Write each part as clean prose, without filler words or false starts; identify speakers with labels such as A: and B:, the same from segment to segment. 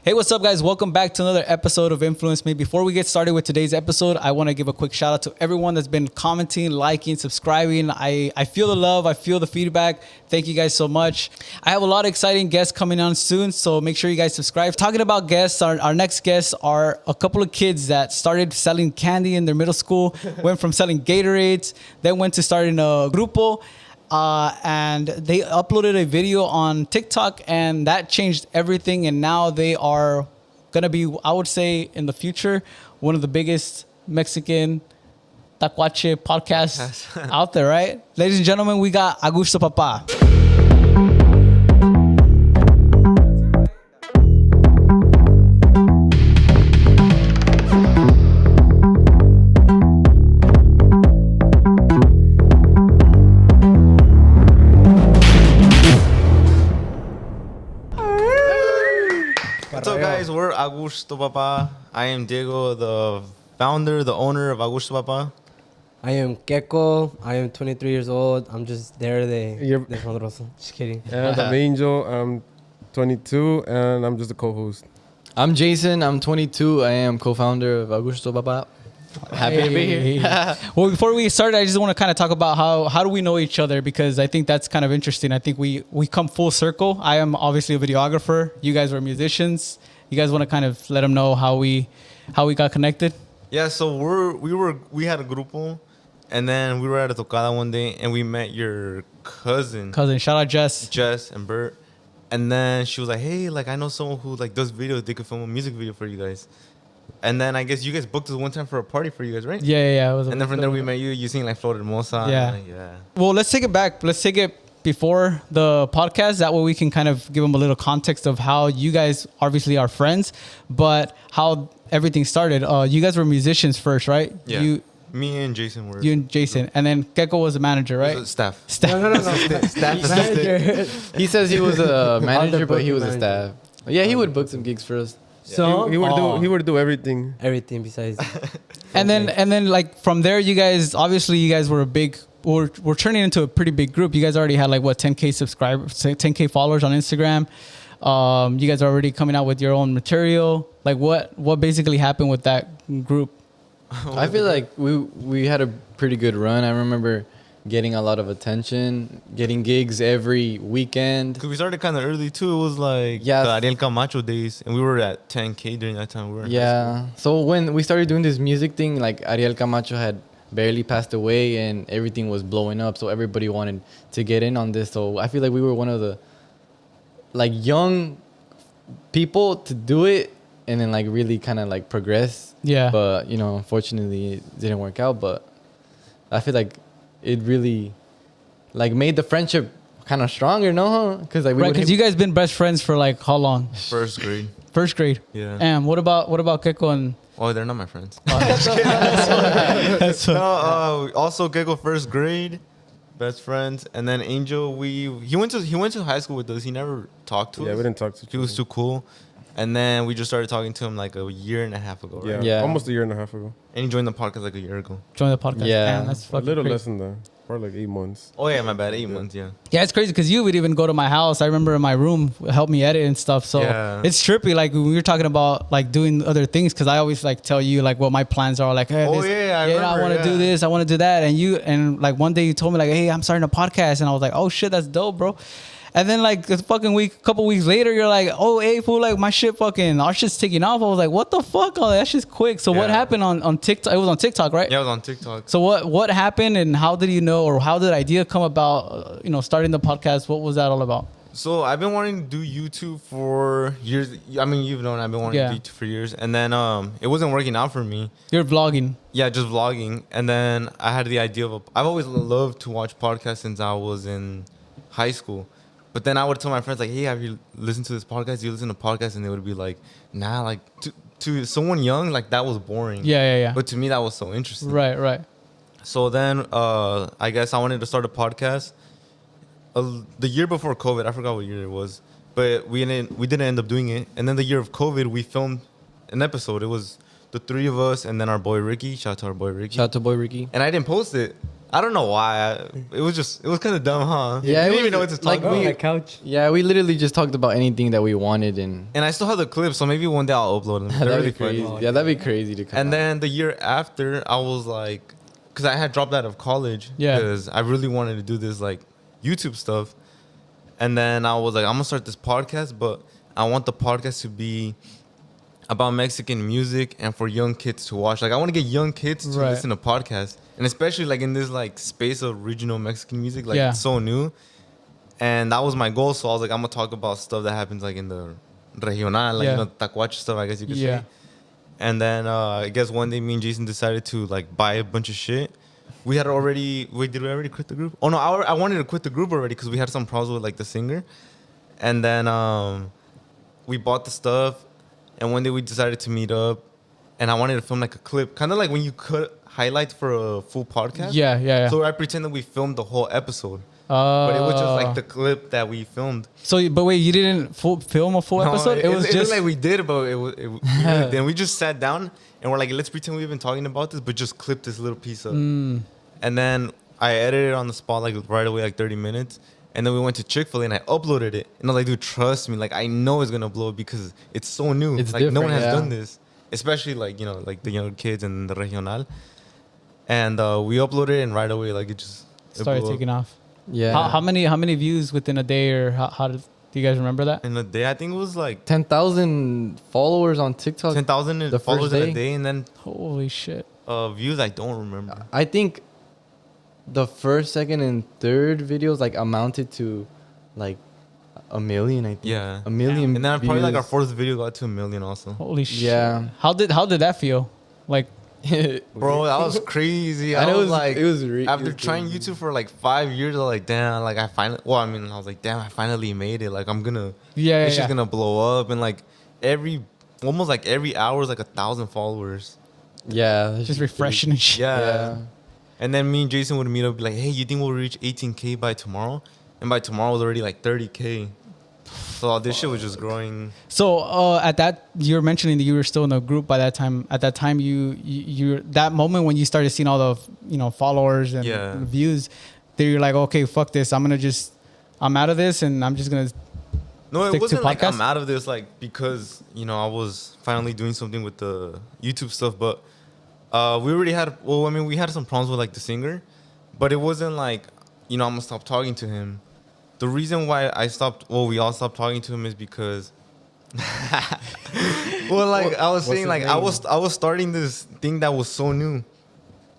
A: Hey, what's up, guys? Welcome back to another episode of Influence Me. Before we get started with today's episode, I want to give a quick shout out to everyone that's been commenting, liking, subscribing. I feel the love. I feel the feedback. Thank you guys so much. I have a lot of exciting guests coming on soon, so make sure you guys subscribe. Talking about guests, our next guests are a couple of kids that started selling candy in their middle school, went from selling Gatorades, then went to starting a grupo. And they uploaded a video on TikTok, and that changed everything. And now they are gonna be, I would say, in the future, one of the biggest Mexican tacuache podcasts out there, right? Ladies and gentlemen, we got Agushto Papa.
B: What's up, guys? We're Agushto Papa. I am Diego, the founder, the owner of Agushto Papa.
C: I am Keko. I am 23 years old. I'm just there desmadroso. Just kidding.
D: And I'm Angel. I'm 22, and I'm just a co-host.
E: I'm Jason. I'm 22. I am co-founder of Agushto Papa. Happy to be here.
A: Well, before we start, I just want to kind of talk about how do we know each other, because I think that's kind of interesting. I think we come full circle. I am obviously a videographer. You guys were musicians. You guys want to kind of let them know how we got connected?
B: Yeah, so we had a grupo, and then we were at a tocada one day, and we met your cousin,
A: Shout out Jess
B: and Bert. And then she was like, "Hey, like I know someone who like does videos. They could film a music video for you guys." And then I guess you guys booked us one time for a party for you guys, right?
A: Yeah. It was
B: And then from there we met you. You sing like Flor Hermosa. Yeah.
A: Well, let's take it back. Let's take it before the podcast. That way we can kind of give them a little context of how you guys obviously are friends, but how everything started. You guys were musicians first, right?
B: Yeah. Me and Jason were.
A: You and Jason. And then Keko was a manager, right?
B: Staff.
C: No. Staff manager.
E: He says he was a manager, but he was a staff. Yeah, he would book some gigs for us.
C: So
D: He would do everything.
C: everything besides.
A: And then like from there, you guys were turning into a pretty big group. You guys already had like what, 10K subscribers, 10K followers on Instagram. You guys are already coming out with your own material. Like what basically happened with that group?
E: I feel like we had a pretty good run. I remember getting a lot of attention, getting gigs every weekend.
B: Because we started kind of early too. It was like the Ariel Camacho days, and we were at 10K during that time. We were in
E: So when we started doing this music thing, like Ariel Camacho had barely passed away, and everything was blowing up. So everybody wanted to get in on this. So I feel like we were one of the like young people to do it, and then like really kind of like progress.
A: Yeah.
E: But unfortunately, it didn't work out. But I feel like it really like made the friendship kind of stronger, no? Because like
A: Because you guys been best friends for like how long?
B: first grade.
A: First grade.
B: Yeah.
A: And what about Keko and?
B: Oh, they're not my friends.
A: That's
B: Also Gecko first grade, best friends, and then Angel. He went to high school with us. He never talked to us.
D: Yeah, we didn't talk to each
B: He was too cool, and then we just started talking to him like a year and a half ago. Right?
E: Yeah.
D: Almost a year and a half ago.
B: And he joined the podcast like a year ago.
A: join the podcast.
E: Yeah.
A: Man, that's
D: A
A: fucking
D: little
A: crazy.
D: less than that. Probably like 8 months.
B: Oh yeah, my bad. 8 months. Yeah.
A: Yeah, it's crazy because you would even go to my house. I remember in my room, help me edit and stuff. So
B: Yeah.
A: it's trippy. Like when we were talking about like doing other things, because I always like tell you like what my plans are. Like, hey,
B: Oh,
A: this,
B: yeah, I
A: I
B: remember,
A: want to do this, I want to do that, and like one day you told me like, hey, I'm starting a podcast, and I was like, oh shit, that's dope, bro. And then like a couple weeks later, you're like, oh, hey, fool, like my shit our shit's taking off. I was like, what the fuck? Oh, that shit's quick. So what
B: Yeah.
A: happened on TikTok? It was on TikTok, right?
B: Yeah, I was on TikTok.
A: So what happened, and how did you know, or how did the idea come about? Starting the podcast. What was that all about?
B: So I've been wanting to do YouTube for years. I mean, you've known I've been wanting to do YouTube for years, and then it wasn't working out for me.
A: You're vlogging.
B: Yeah, just vlogging, and then I had the idea of I've always loved to watch podcasts since I was in high school. But then I would tell my friends like, hey, have you listened to this podcast? Do you listen to podcasts? And they would be like, nah, like to someone young, like that was boring.
A: Yeah.
B: But to me, that was so interesting.
A: Right.
B: So then I guess I wanted to start a podcast. The year before COVID, I forgot what year it was, but we didn't end up doing it. And then the year of COVID, we filmed an episode. It was the three of us and then our boy Ricky. Shout out to our boy Ricky.
E: Shout out to boy Ricky.
B: And I didn't post it. I don't know why. It was kind of dumb, huh?
E: Yeah,
B: I
E: it
B: didn't even
E: was
B: know what to talk
E: like
B: about.
C: On the couch.
E: Yeah, we literally just talked about anything that we wanted, and
B: And I still have the clips, so maybe one day I'll upload them. They're
E: that'd
B: really
E: be crazy.
B: funny.
E: Yeah, that'd be crazy to come.
B: And
E: out.
B: then the year after, I was like, because I had dropped out of college.
A: Yeah.
B: Because I really wanted to do this like YouTube stuff. And then I was like, I'm gonna start this podcast, but I want the podcast to be about Mexican music and for young kids to watch. Like I want to get young kids to
A: Right.
B: listen to podcasts, and especially like in this like space of regional Mexican music, like
A: Yeah.
B: it's so new. And that was my goal. So I was like, I'm gonna talk about stuff that happens like in the regional, like
A: Yeah.
B: you know, tacuache stuff, I guess you could
A: Yeah.
B: say. And then I guess one day me and Jason decided to like buy a bunch of shit. We had already did we already quit the group? Oh no, I wanted to quit the group already because we had some problems with like the singer. And then we bought the stuff, and one day we decided to meet up, and I wanted to film like a clip, kind of like when you cut highlights for a full podcast.
A: Yeah.
B: So I pretended we filmed the whole episode, but it was just like the clip that we filmed.
A: But wait, you didn't film a full
B: No,
A: episode? It was
B: looked
A: just
B: like we did, but then we just sat down and we're like, let's pretend we've been talking about this, but just clip this little piece up.
A: Mm.
B: And then I edited it on the spot, like right away, like 30 minutes. And then we went to Chick-fil-A and I uploaded it. And I was like, dude, trust me. Like, I know it's going to blow because it's so new.
E: It's
B: like, no one
E: different,
B: has
E: yeah.
B: done this. Especially, like, you know, like the younger kids and the regional. And we uploaded it and right away, like, it
A: started
B: blew up.
A: taking off.
E: yeah,
A: How many views within a day, or do you guys remember that?
B: In a day, I think it was like
E: 10,000 followers on TikTok.
B: 10,000
E: the
B: followers
E: first
B: in a
E: day?
B: day. And then
A: Holy shit!
B: views, I don't remember.
E: I think the first, second, and third videos like amounted to like 1 million. I think.
B: Yeah.
E: 1 million.
B: And then probably like our
E: views.
B: fourth video got to 1 million also.
A: Holy shit!
E: Yeah.
A: How did that feel? Like,
B: Bro, that was crazy.
E: I know
B: was like,
E: it was
B: after trying YouTube for like 5 years, I was like, damn, like I finally, well, I mean, I was like, damn, I finally made it. Like I'm gonna,
A: yeah,
B: it's
A: yeah.
B: just gonna blow up. And like almost like every hour is like 1,000 followers.
E: Yeah, that's
A: just refreshing and shit.
B: Yeah.
E: Yeah.
B: And then me and Jason would meet up, be like, hey, you think we'll reach 18K by tomorrow? And by tomorrow it was already like 30K. So this shit was just growing.
A: So at that, you're mentioning that you were still in a group by that time. At that time, you that moment when you started seeing all the followers and
B: Yeah.
A: views, then you're like, okay, fuck this. I'm out of this, and I'm just gonna.
B: No,
A: Stick
B: it
A: to
B: wasn't like
A: podcasts?
B: I'm out of this, like because I was finally doing something with the YouTube stuff, but we already had. Well, I mean, we had some problems with like the singer, but it wasn't like I'm gonna stop talking to him. The reason why we all stopped talking to him is because, well, like I was saying,
D: his
B: like
D: name?
B: I was starting this thing that was so new,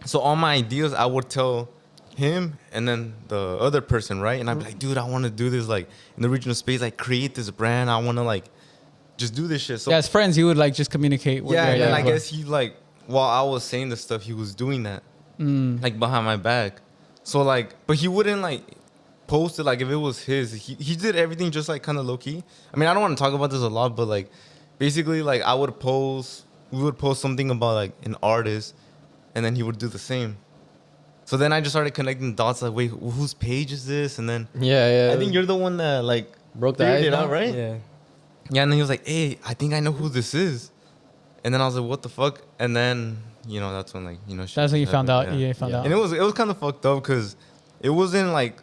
B: so all my ideas I would tell him and then the other person, right? And I'd be like, dude, I want to do this like in the regional space, like create this brand. I want to like just do this shit. So
A: Yeah, as friends, you would like just communicate. What
B: yeah,
A: your
B: and then
A: ideas
B: I
A: were.
B: guess he like while I was saying the stuff, he was doing that like behind my back. So like, but he wouldn't like post it like if it was his. He did everything just like kind of low key. I mean, I don't want to talk about this a lot, but like basically like we would post something about like an artist, and then he would do the same. So then I just started connecting dots like, wait, whose page is this? And then
E: yeah.
B: I think you're the one that like
E: broke the
B: figured
E: ice
B: it out,
E: down?
B: right?
C: Yeah.
B: Yeah, and then he was like, hey, I think I know who this is. And then I was like, what the fuck? And then, that's when, like, shit
A: That's when you found
B: happened,
A: out. Yeah, you found out.
B: And it was kind of fucked up because it wasn't like,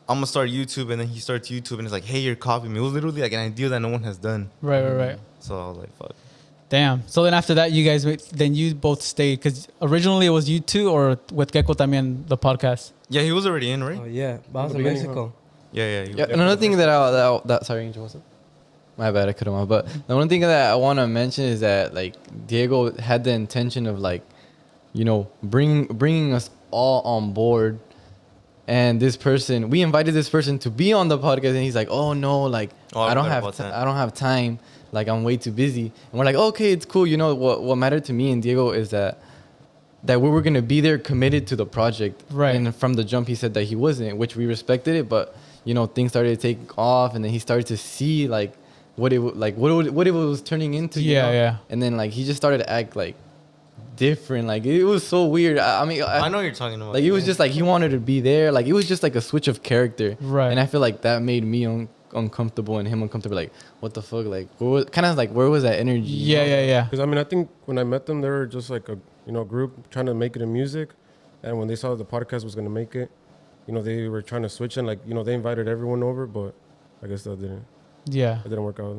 B: I'm going to start YouTube, and then he starts YouTube, and it's like, hey, you're copying me. It was literally like an idea that no one has done.
A: Right.
B: So I was like, fuck.
A: Damn. So then after that, you both stayed, because originally it was you two, or with Gecko también, the podcast.
B: Yeah, he was already in, right?
C: Oh yeah, but I was
D: the
C: in
D: beginning,
C: Mexico.
B: Yeah.
E: Yeah, and another thing sorry, Angel, what's up? My bad, I cut him off. But the one thing that I want to mention is that like Diego had the intention of like, bringing us all on board. And we invited this person to be on the podcast, and he's like, "Oh no, like
B: I
E: I don't
B: forgot
E: have
B: about that.
E: I don't have time. Like I'm way too busy." And we're like, "Okay, it's cool." What mattered to me and Diego is that we were gonna be there, committed to the project.
A: Right.
E: And from the jump, he said that he wasn't, which we respected it. But things started to take off, and then he started to see like what it was turning into.
A: Yeah.
E: And then like he just started to act like different. Like it was so weird. I mean,
B: I know what you're talking about.
E: like it was just like he wanted to be there. Like it was just like a switch of character.
A: Right.
E: And I feel like that made me uncomfortable and him uncomfortable. Like what the fuck? Like where was that energy?
A: Yeah.
D: Because I mean, I think when I met them, they were just like a group trying to make it in music, And when they saw the podcast was gonna make it, they were trying to switch and they invited everyone over, but I guess that didn't.
A: Yeah.
D: It didn't work out.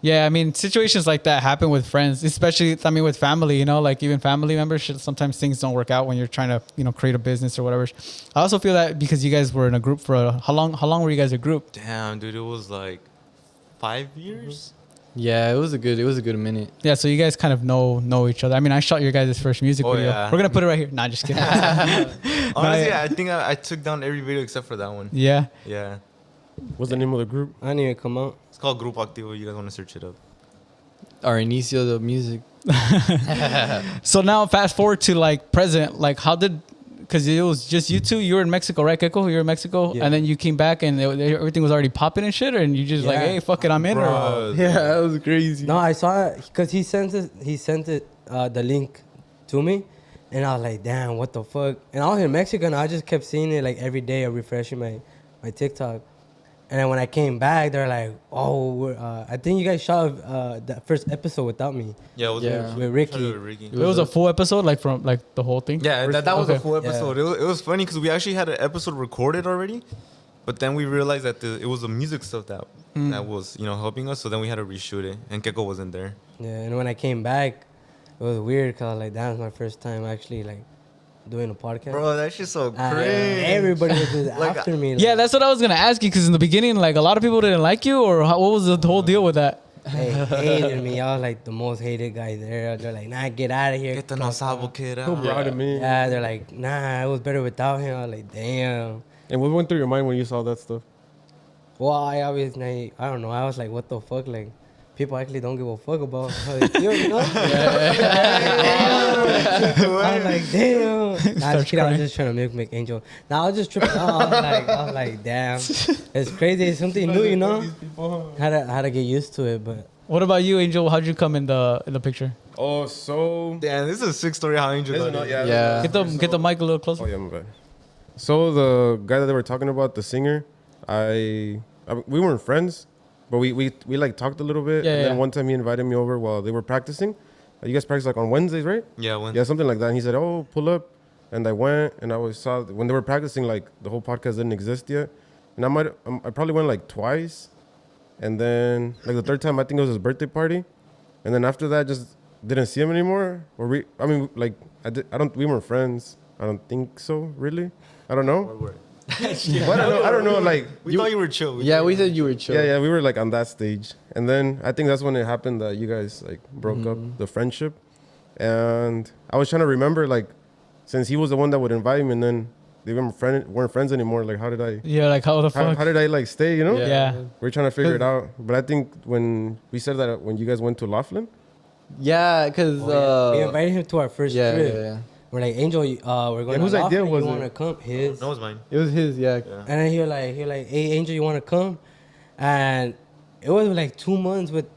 A: Yeah, I mean, situations like that happen with friends, especially, with family, like even family members, sometimes things don't work out when you're trying to, create a business or whatever. I also feel that because you guys were in a group for how long were you guys a group?
B: Damn, dude, it was like 5 years.
E: Yeah, it was a good minute.
A: Yeah, so you guys kind of know each other. I mean, I shot your guys' first music video.
B: Yeah.
A: We're going to put it right here. Nah, just kidding.
B: Honestly, I think I took down every video except for that one.
A: Yeah.
B: Yeah.
D: What's the name of the group?
C: I didn't even come out.
B: It's called Grupo Activo. You guys want to search it up.
E: Our inicio the music.
A: So now fast forward to present, how did, because it was just you two, you were in Mexico, right, Keiko? You were in Mexico,
C: Yeah.
A: and then you came back and everything was already popping and shit, and you just
C: Yeah.
A: hey, fuck it, I'm in. Or,
B: Bro,
E: Yeah, that was crazy.
C: No, I saw it because he sent it the link to me, and I was like, damn, what the fuck? And I was in Mexico, and I just kept seeing it every day, refreshing my TikTok. And then when I came back, they're like, oh, I think you guys shot that first episode without me.
B: Yeah, it was
E: Yeah.
C: With Ricky.
A: it was a full episode, from the whole thing.
B: Yeah, that was
A: Okay.
B: a full episode. It was funny because we actually had an episode recorded already, but then we realized that it was the music stuff that was helping us. So then we had to reshoot it, and Keiko wasn't there.
C: Yeah, and when I came back, it was weird because I was like, that was my first time actually doing a podcast.
B: Bro, that shit's so
C: And
B: crazy.
C: everybody was just after me.
A: Yeah, that's what I was gonna ask you, because in the beginning, a lot of people didn't like you, or what was the whole deal with that?
C: They hated me. I was the most hated guy there. They're like, nah, get out of here.
B: Get the no sabo kid
D: Who
B: out.
D: brought him in?
C: Yeah, they're like, nah, it was better without him. I was like, damn.
D: And what went through your mind when you saw that stuff?
C: Well, I don't know. I was like, what the fuck? People actually don't give a fuck about how they feel, you know? I was like, damn. Nah, just kidding. I was just trying to make Angel. Nah, I was just tripping out. I was like, damn. It's crazy. It's something new, you know? How to get used to it, but.
A: What about you, Angel? How'd you come in the picture?
D: Oh, so
B: Damn, this is a sick story how Angel got it.
E: Yeah.
A: Get the mic a little closer.
D: Oh yeah, my bad. So the guy that they were talking about, the singer, we weren't friends, but we talked a little bit.
A: Yeah,
D: and then
A: yeah.
D: one time he invited me over while they were practicing. You guys practice on Wednesdays, right?
B: Yeah, when
D: Yeah, something like that. And he said, "Oh, pull up," and I went, and I saw when they were practicing, the whole podcast didn't exist yet, and I probably went twice, and then the third time I think it was his birthday party, and then after that just didn't see him anymore. We weren't friends. I don't think so, really. I don't know.
B: Word.
D: Well, I don't know.
B: We thought you were chill.
E: We said you were chill.
D: Yeah, we were on that stage, and then I think that's when it happened that you guys broke up the friendship, and I was trying to remember since he was the one that would invite me, and then they weren't friends anymore. How did I?
A: Yeah, how the fuck?
D: How did I stay? You know?
A: Yeah.
D: We're trying to figure it out, but I think when we said that when you guys went to Laughlin,
E: Yeah, because
C: we invited him to our first trip.
E: yeah.
C: We're like, Angel, we're going
D: whose
C: to
D: idea
C: Laughlin.
D: was
C: You
D: it?
C: want to come? His.
B: No, it was mine.
E: It was his, yeah.
C: And then he was like, hey, Angel, you want to come? And it was 2 months with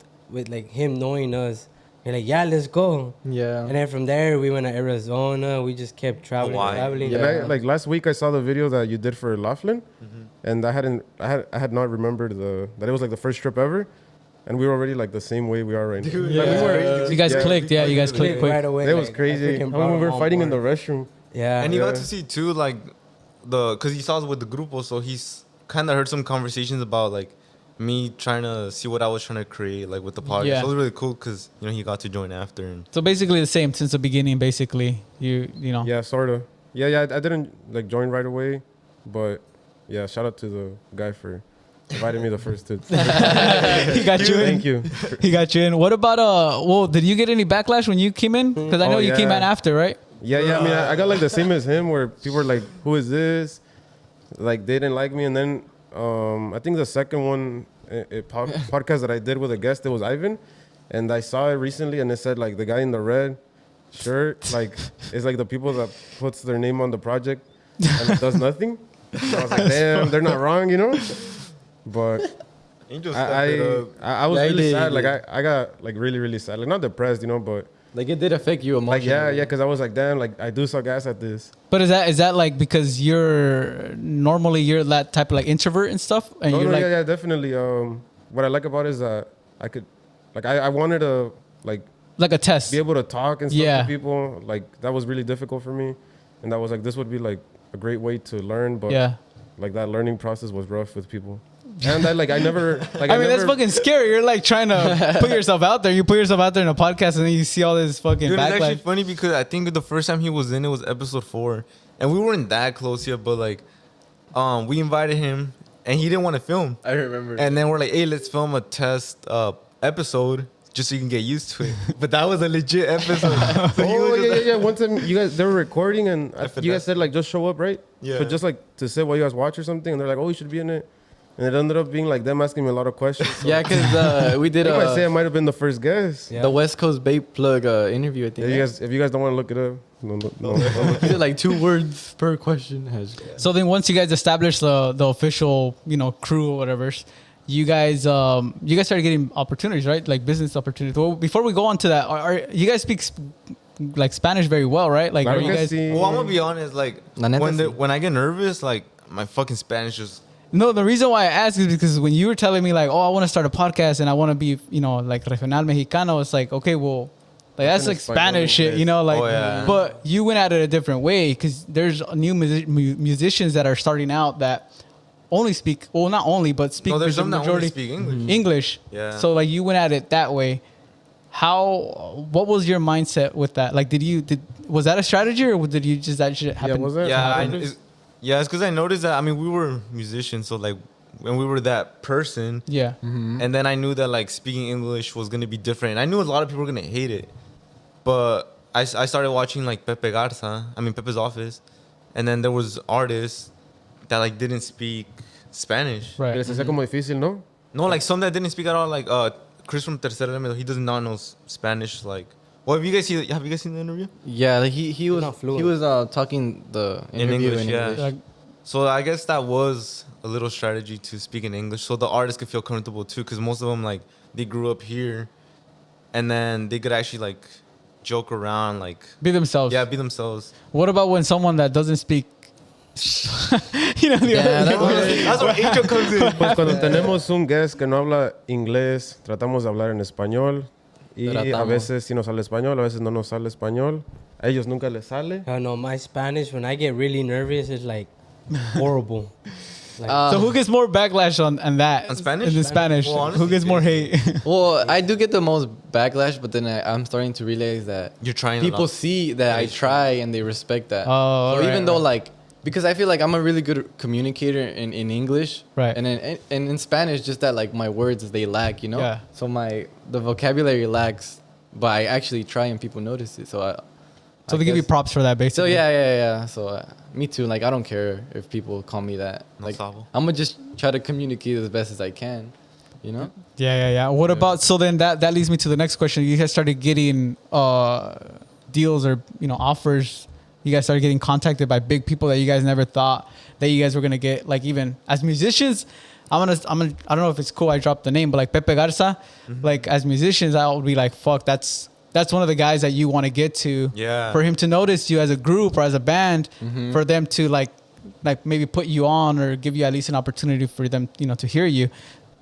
C: him knowing us. He's like, yeah, let's go.
E: Yeah.
C: And then from there, we went to Arizona. We just kept traveling.
B: Hawaii.
E: Yeah.
D: and last week I saw the video that you did for Laughlin, and I had not remembered that it was the first trip ever, and we were already the same way we are right now.
A: You guys clicked, yeah. You guys clicked quick.
C: right away.
D: It was crazy. I mean, we were fighting in the restroom.
C: Yeah.
B: And you got to see too, because he saw us with the grupo, so he's kind of heard some conversations about me trying to see what I was trying to create with the podcast.
A: Yeah.
B: So it was really cool because he got to join after. And
A: So basically the same since the beginning. Basically, you know.
D: Yeah, sort of. Yeah. I didn't join right away, but yeah, shout out to the guy for inviting me the first two.
A: He got you in.
D: Thank you.
A: He got you in. What about did you get any backlash when you came in? Because I know you came in after, right?
D: Yeah. I mean, I got the same as him, where people were like, "Who is this?" They didn't like me, and then I think the second one, podcast that I did with a guest, it was Ivan, and I saw it recently, and it said the guy in the red shirt, it's the people that puts their name on the project and does nothing. So I was like, damn, they're not wrong, you know. But
B: Angel stepped it up.
D: I was
E: Yeah, he
D: really
E: did,
D: sad.
E: he did.
D: I got really really sad. Not depressed, you know, but
E: It did affect you emotionally.
D: yeah, because I was damn, I do suck ass at this.
A: But is that because you're that type of introvert and stuff, and
D: No,
A: you're
D: yeah, definitely. What I like about it is that I could, I wanted to
A: like a test.
D: be able to talk and stuff
A: Yeah.
D: to people. That was really difficult for me, and that was like this would be like a great way to learn, but
A: Yeah.
D: like that learning process was rough with people. And that like I never like
A: I mean, that's
D: never,
A: fucking scary. You're like trying to put yourself out there. You put yourself out there in a podcast, and then you see all this fucking
B: Dude, it's actually
A: backlash.
B: funny because I think the first time he was in, it was episode 4, and we weren't that close yet. But like, we invited him, and he didn't want to film.
E: I remember.
B: And then we're like, hey, let's film a test episode just so you can get used to it. But that was a legit episode. So he
D: Oh
B: was just
D: yeah. One time you guys they were recording and
B: I
D: you guys said like just show up, right?
B: Yeah.
D: So just like to sit while you guys watch or something, and they're like, oh, you should be in it. And it ended up being like them asking me a lot of questions. So
E: yeah, because we did
D: I might say I might have been the first guest.
C: Yeah.
E: the West Coast Bait Plug interview. I think
D: If you guys don't want to look it up, no, don't look
E: he did like 2 words per question.
A: So then, once you guys established the official, crew or whatever, you guys started getting opportunities, right? Like business opportunities. Well, before we go on to that, are you guys speak like Spanish very well, right? Like, are you guys?
B: well, I'm gonna be honest. Like
E: La neta
B: when
E: sí.
B: when I get nervous, like my fucking Spanish just.
A: No, the reason why I ask is because when you were telling me like, oh, I want to start a podcast and I want to be, like regional Mexicano, it's like, okay, well, like that's like Spanish shit, like.
B: Oh, yeah.
A: But you went at it a different way because there's new musicians that are starting out that only speak, well, not only, but speak
B: No, there's
A: the
B: some that only speak English.
A: English.
B: Yeah.
A: So like you went at it that way. What was your mindset with that? Like, was that a strategy or did you just that shit happen?
D: was that?
B: Yeah, it's because I noticed that. I mean, we were musicians, so like when we were that person,
A: Yeah.
B: and then I knew that like speaking English was gonna be different. I knew a lot of people were gonna hate it, but I started watching like Pepe Garza. I mean Pepe's Office, and then there was artists that like didn't speak Spanish.
A: Right.
D: Les hacía como difícil, ¿no?
B: No, like some that didn't speak at all. Like Chris from Tercer Elemento, he does not know Spanish. Like, well, have you guys seen the interview?
E: Yeah, like he was
C: not fluent.
E: he was talking the
B: In
E: interview
B: English, yeah.
A: Like,
B: So I guess that was a little strategy to speak in English, so the artists could feel comfortable too, because most of them like they grew up here, and then they could actually like joke around, like
A: be themselves.
B: yeah, be themselves.
A: What about when someone that doesn't speak,
E: Yeah,
B: That's where Angel comes in.
D: Pues cuando tenemos un guest que no habla inglés, tratamos de hablar en español. Y a
E: Tratamos.
D: veces sí nos sale español, a veces no nos sale español. A ellos nunca les sale.
C: I don't know, my Spanish, when I get really nervous, it's like horrible. Like,
A: So who gets more backlash on that?
B: On Spanish?
A: In the Spanish.
B: Well, honestly,
A: who gets more hate?
E: Well, I do get the most backlash, but then I'm starting to realize that
B: You're trying. a
E: people
B: lot.
E: see that I try and they respect that.
A: Oh,
E: so
A: right,
E: even though
A: right.
E: like because I feel like I'm a really good communicator in English,
A: Right.
E: And in Spanish, just that like my words they lack,
A: Yeah.
E: So the vocabulary lacks, but I actually try and people notice it. So
A: So they give you
E: guess-
A: props for that,
E: So
A: basically.
E: yeah. So me too. Like I don't care if people call me that.
B: No
E: Like
B: sabo.
E: I'm gonna just try to communicate as best as I can, you know.
A: Yeah. What about, so then that leads me to the next question. You guys started getting deals or, offers. You guys started getting contacted by big people that you guys never thought that you guys were going to get. Like even as musicians, I don't know if it's cool I dropped the name, but like Pepe Garza, like as musicians, I would be like, fuck, that's one of the guys that you want to get to.
B: Yeah.
A: For him to notice you as a group or as a band, for them to like maybe put you on or give you at least an opportunity for them, to hear you.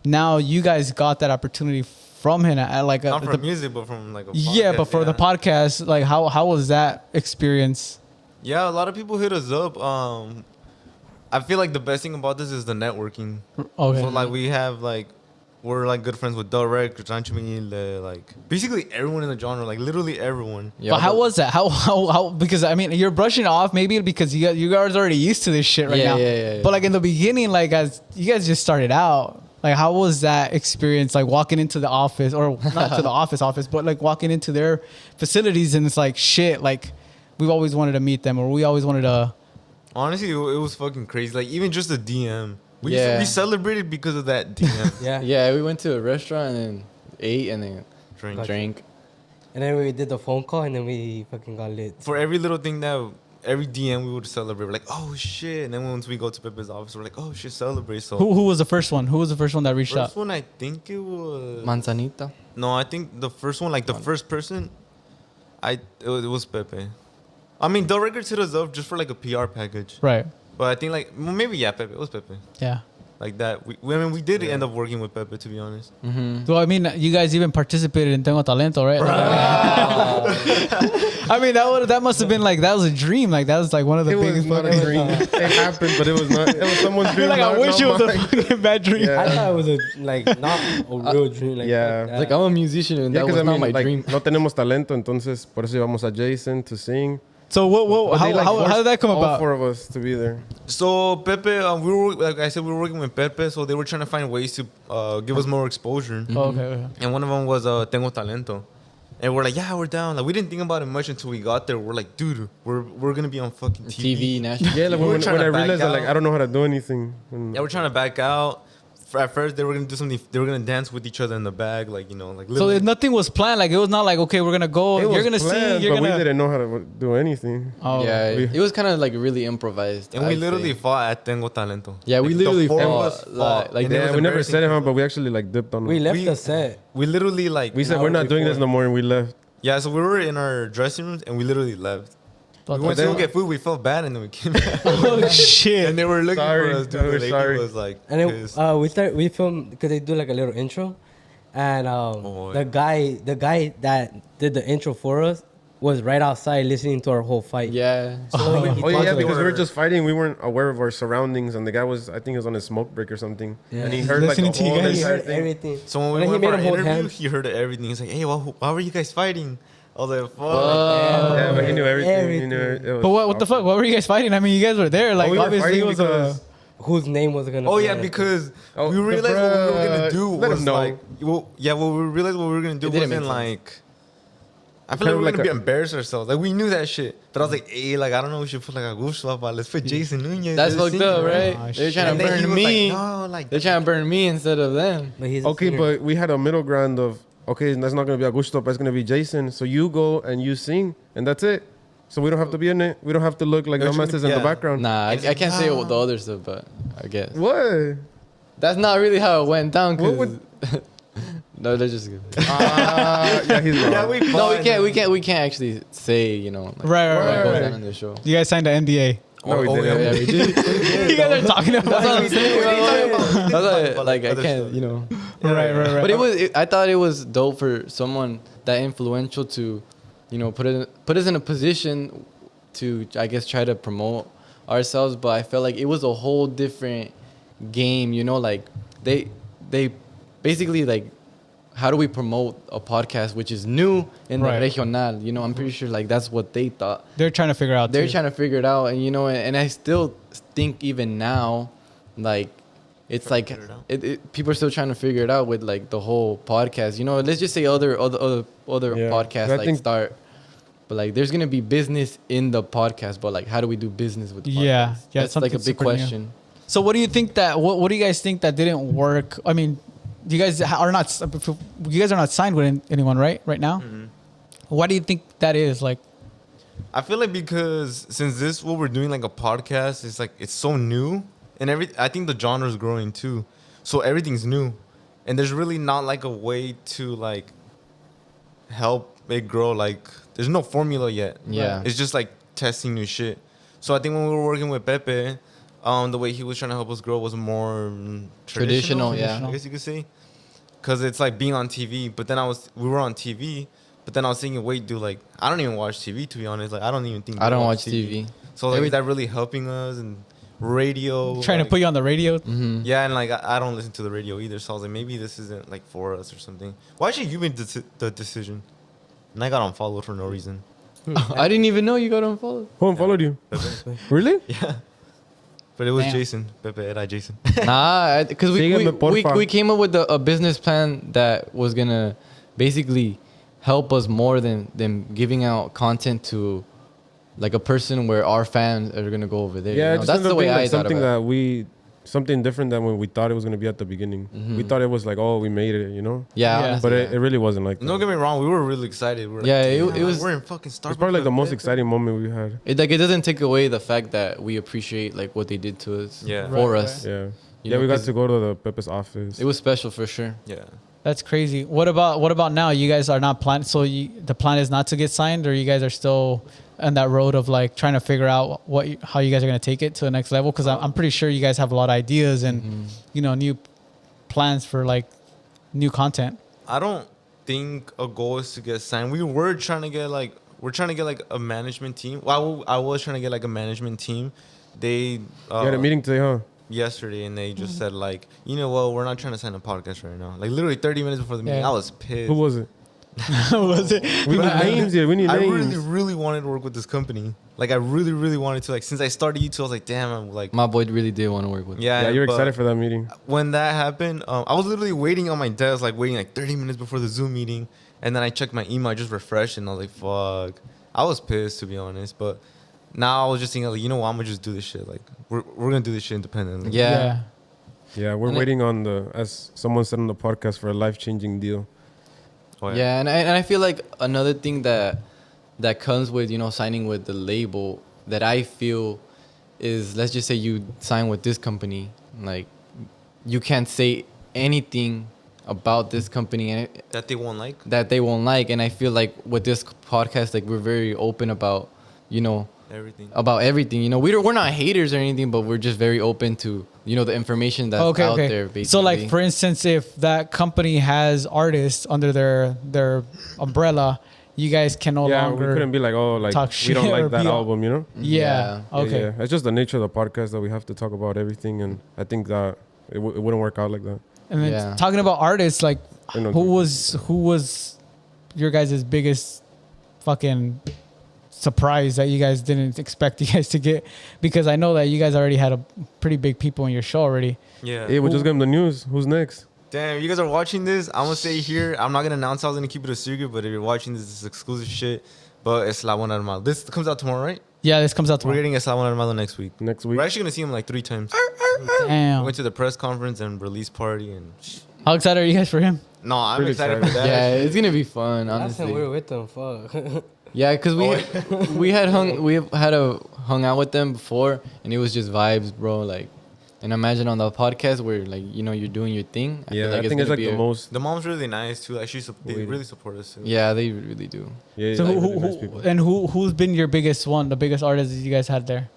A: Now you guys got that opportunity from him at like
B: Not from music, but from like a
A: yeah,
B: podcast,
A: but for the podcast, like how was that experience?
B: Yeah, a lot of people hit us up. I feel like the best thing about this is the networking.
A: Okay.
B: So like we're like good friends with Direct, Rancho, Humilde, like basically everyone in the genre, like literally everyone.
E: Yeah,
A: But how was that? How? Because I mean, you're brushing off maybe because you guys are already used to this shit right now.
E: Yeah.
A: But like in the beginning, like as you guys just started out, like how was that experience? Like walking into the office, or not to the office, but like walking into their facilities, and it's like shit. Like we've always wanted to meet them, or we always wanted to.
B: Honestly, it was fucking crazy. Like even just the DM, we
E: Yeah.
B: celebrated because of that DM.
C: yeah.
E: we went to a restaurant and ate and then drank.
C: And then we did the phone call and then we fucking got lit.
B: For every little thing that every DM we would celebrate. We're like, oh shit! And then once we go to Pepe's office, we're like, oh shit, celebrate. So
A: Who was the first one? Who was the first one that reached
B: first
A: out?
B: one, I think it was
E: Manzanita.
B: No, I think the first one, like the first person, it was Pepe. I mean, the records hit us up just for like a PR package.
A: Right.
B: But I think like maybe Pepe. It was Pepe.
A: Yeah.
B: like that. I mean, we did end up working with Pepe, to be honest.
A: Well, I mean, you guys even participated in Tengo Talento, right? I mean, that must have been like, that was a dream. Like, that was like one of the
D: It was
A: biggest
D: not a dream. It happened, but it was not. It was someone's dream.
A: Like, I
D: not
A: wish it was a
D: mine.
A: fucking bad dream.
D: Yeah.
C: I thought it was not a real dream. Like,
D: Yeah.
C: fuck that.
E: Like I'm a musician and
D: Yeah,
E: that was
D: because I
E: not
D: mean,
E: my
D: like,
E: dream.
D: no tenemos talento, entonces por eso llevamos a Jason to sing.
A: So
D: But
A: how
D: they, like,
A: how did that come
D: all
A: about?
D: 4 of us to be there.
B: So Pepe, we were like I said, we were working with Pepe, so they were trying to find ways to give us more exposure.
A: Oh, okay.
B: And one of them was Tengo Talento. And we're like, yeah, we're down. Like, we didn't think about it much until we got there. We're like, dude, we're gonna be on fucking TV.
E: TV national.
D: Yeah, like
B: We were
D: when
B: trying
D: I
B: to back
D: realized that, like,
B: out.
D: I don't know how to do anything. And
B: Yeah, we're trying to back out. At first, they were gonna do something. They were gonna dance with each other in the bag, like, you know, like.
A: So
B: literally.
A: nothing was planned. Like, it was not like, okay, we're gonna go.
D: it
A: You're
D: was
A: gonna
D: planned,
A: sing. You're
D: but
A: gonna.
D: we didn't know how to do anything.
A: Oh,
E: Yeah,
D: We-
E: it was kind of like really improvised.
B: And we
E: I'd
B: literally
E: say.
B: fought at Tengo Talento.
E: Yeah, we
B: Like, the
E: literally
B: 4 of
E: fought,
B: us fought.
E: like,
B: And it
D: Yeah,
B: was
D: we never
B: embarrassing
D: said it, huh?
B: because
D: But we actually like dipped on.
C: we left
B: we-
C: the set.
B: We literally like.
D: We said
C: an
D: we're
C: hour
D: not doing this
C: before.
D: no more, and we left.
B: Yeah, so we were in our dressing rooms and we literally left. We went to go get food. We felt bad and then we came back.
A: Oh shit!
B: And they were looking
D: Sorry.
B: for us. Dude.
D: We're
B: The lady
D: sorry.
B: was like,
C: And it,
B: pissed.
C: we filmed because they do like a little intro, and
B: Oh,
C: the guy that did the intro for us was right outside listening to our whole fight.
E: Yeah.
C: So when he
D: Oh
C: talked
D: yeah,
C: to
D: because
C: us-
D: we were just fighting. We weren't aware of our surroundings, and the guy was, I think, he was on his smoke break or something,
C: Yeah.
D: and he heard like the
A: Listening to you
D: whole
A: guys.
C: he
D: entire
C: heard
D: thing.
C: everything.
B: So when we
C: And then
B: went
C: he
B: for
C: made
B: our
C: him hold
B: interview,
C: hands.
B: he heard everything. He's like, hey, why were you guys fighting? I was like, fuck.
D: Yeah, but he knew everything. He
C: Everything.
D: knew it was
A: But what the fuck? What were you guys fighting? I mean, you guys were there. Like,
D: we were
A: obviously, it
D: fighting
A: was
D: because-
C: Whose name was gonna?
B: Oh
C: be
B: yeah,
C: on it.
B: because
D: Oh,
B: we realized what we were gonna do
D: let
B: was
D: him know.
B: like, well, we realized what we were gonna do
E: It didn't
B: wasn't
E: make
B: like. I feel
D: Kind
B: like
D: of
B: we were
D: like
B: gonna be
D: a-
B: embarrassed ourselves. Like we knew that shit, but I was like, hey, like I don't know, we should put like Agushto, but let's put Jason Nunez.
E: That's
B: as a
E: fucked
B: singer,
E: up, right?
A: Oh,
E: They're
A: shit.
E: trying
B: And
E: to
B: then he
E: burn
B: was
E: me.
B: like, no, like
E: They're trying to burn me instead of them.
C: But he's a
D: Okay,
C: singer.
D: but we had a middle ground of, okay, that's not gonna be Agushto, but it's gonna be Jason. So you go and you sing, and that's it. So we don't have to be in it. We don't have to look like
B: They're
D: dumbasses
B: trying to-
D: in the
B: yeah.
D: background.
E: Nah, I
B: He's like,
E: can't say
B: nah.
E: the other stuff, but I guess.
D: What?
E: That's not really how it went down.
D: What
E: 'Cause no, they're just.
D: Yeah, he's wrong.
B: yeah, we
E: No,
B: fought.
E: we can't actually say, you know, like,
A: Right,
E: what
A: right,
E: goes
A: right.
E: down in the show.
A: You guys signed an NDA.
D: No, we didn't.
E: Yeah, we did.
A: You guys are talking about.
E: That's what I'm saying.
B: That's
E: That's why, like, I
B: other
E: can't,
B: stuff.
E: you know.
A: Right.
E: But I thought it was dope for someone that influential to, you know, put us in a position to, I guess, try to promote ourselves. But I felt like it was a whole different game, you know, like they basically, like, how do we promote a podcast which is new in
A: Right.
E: the regional? You know, I'm pretty sure like that's what they thought.
A: They're trying to figure out.
E: They're
A: too.
E: trying to figure it out, and you know, and I still think even now, like, it's
B: Trying
E: like
B: to figure it out.
E: people are still trying to figure it out with like the whole podcast. You know, let's just say other
D: Yeah,
E: podcasts
D: I
E: like
D: think-
E: start, but like there's gonna be business in the podcast, but like how do we do business with the podcast?
A: Yeah,
E: That's like a
A: something
E: big
A: super new.
E: question.
A: So what do you think that what do you guys think that didn't work? I mean, you guys are not signed with anyone, right? Right now.
B: Mm-hmm.
A: Why do you think that is? Like,
B: I feel like because since this what we're doing like a podcast, it's like it's so new and I think the genre is growing too, so everything's new, and there's really not like a way to like help it grow. Like there's no formula yet.
E: Yeah.
B: It's just like testing new shit. So I think when we were working with Pepe, the way he was trying to help us grow was more
E: Traditional, yeah.
B: I guess you could say, because it's like being on TV. But then we were on TV. But then I was thinking, wait, dude, like I don't even watch TV, to be honest. Like I don't even think
E: I
B: they
E: don't watch TV.
B: So like, is that really helping us and radio?
A: trying to
B: like,
A: put you on the radio.
E: Mm-hmm.
B: Yeah, and like I don't listen to the radio either. So I was like, maybe this isn't like for us or something. Why should you make the decision? And I got unfollowed for no reason.
E: I didn't even know you got unfollowed.
D: Who unfollowed you?
B: Pepe.
D: Really?
B: Yeah. But it was
A: Damn.
B: Jason. Pepe era Jason.
E: Nah, because
D: Sígueme, porfa.
E: we came up with a business plan that was gonna basically help us more than giving out content to like a person where our fans are gonna go over there.
D: Yeah,
E: you
D: it
E: know?
D: just
E: That's
D: ended
E: the
D: up
E: way
D: being,
E: I
D: like,
E: thought
D: something
E: about
D: that something different than when we thought it was gonna be at the beginning. We thought it was like, oh, we made it, you know.
E: Yeah,
A: Yeah.
E: honestly,
D: But
E: yeah.
D: it really wasn't like that.
B: Don't get me wrong. We were really excited. We were
E: Yeah, it
B: "Damn,
E: was-
B: We're in fucking Starbucks.
D: It's probably like the
B: with
D: most
B: Pepe."
D: exciting moment we had.
E: it doesn't take away the fact that we appreciate like what they did to us
B: Yeah.
E: for
A: Right,
E: us.
D: Yeah.
E: You
D: Yeah,
E: know,
D: we got
E: 'cause
D: to go to the Pepe's office.
E: It was special for sure.
B: Yeah.
A: That's crazy. What about now? You guys are not planning. So the plan is not to get signed, or you guys are still. on that road of like trying to figure out how you guys are gonna take it to the next level? Because I'm pretty sure you guys have a lot of ideas and new plans for like new content.
B: I don't think a goal is to get signed. We're trying to get like a management team. Well, I was trying to get like a management team. They
D: You had a meeting today, huh?
B: yesterday, and they just said like, you know what, we're not trying to sign a podcast right now. Like literally 30 minutes before the meeting,
A: Yeah.
B: I was pissed.
D: Who was it?
A: Was it?
D: We need names, yeah. We need
B: I
D: names.
B: really wanted to work with this company. Like I really wanted to. Like since I started YouTube, I was like, damn, I'm like,
E: My boy really did want to work with.
B: yeah.
D: Yeah, you're
B: but
D: excited for that meeting.
B: when that happened, I was literally waiting on my desk, like waiting like 30 minutes before the Zoom meeting, and then I checked my email, I just refreshed, and I was like, fuck. I was pissed, to be honest, but now I was just thinking, like, you know what, I'm gonna just do this shit. Like we're gonna do this shit independently.
E: Yeah.
D: Yeah, we're
E: And
D: waiting on as someone said on the podcast, for a life-changing deal.
B: Oh,
E: Yeah, and I feel like another thing that comes with, signing with the label that I feel is, let's just say you sign with this company, like you can't say anything about this company and
B: That they won't like.
E: that they won't like. And I feel like with this podcast, like we're very open about,
B: Everything.
E: about everything. We're not haters or anything, but we're just very open to, the information that's out there, basically.
A: So like, for instance, if that company has artists under their umbrella, you guys can no
D: Yeah,
A: longer
D: we couldn't be like, oh, like
A: talk
D: we don't
A: shit or
D: like that
A: be-
D: album, you know?
A: Yeah.
E: Yeah.
A: Okay.
D: Yeah, it's just the nature of the podcast that we have to talk about everything, and I think that it wouldn't work out like that.
A: And then
E: Yeah.
A: talking about artists, like
D: I know.
A: who was your guys' biggest fucking surprise that you guys didn't expect you guys to get? Because I know that you guys already had a pretty big people in your show already.
B: Yeah.
D: Hey, we just gave him the news. Who's next?
B: Damn, you guys are watching this. I'm gonna say here, I'm not gonna announce I was gonna keep it a secret, but if you're watching this, is exclusive shit. But it's La Buena Armado. This comes out tomorrow, right?
A: Yeah, this comes out
B: We're
A: tomorrow.
B: getting Eslabon Armado next week.
D: Next week.
B: We're actually gonna see him like 3 times.
A: Damn.
B: Went to the press conference and release party and.
A: How excited are you guys for him?
B: No, I'm
D: Pretty
B: excited for
D: excited.
B: that.
E: Yeah, it's gonna be fun,
C: Last time we
E: honestly.
C: were with them, fuck.
E: Yeah, because we had hung out with them before, and it was just vibes, bro. Like, and imagine on the podcast where like you're doing your thing.
D: Yeah, I think
E: gonna
D: it's like
E: be
D: the most.
B: The mom's really nice too. Like they
D: Wait.
B: really support us too.
E: Yeah, they really do.
D: Yeah,
A: So
D: like,
A: who,
D: really nice people.
A: who's been your biggest one, the biggest artist that you guys had there?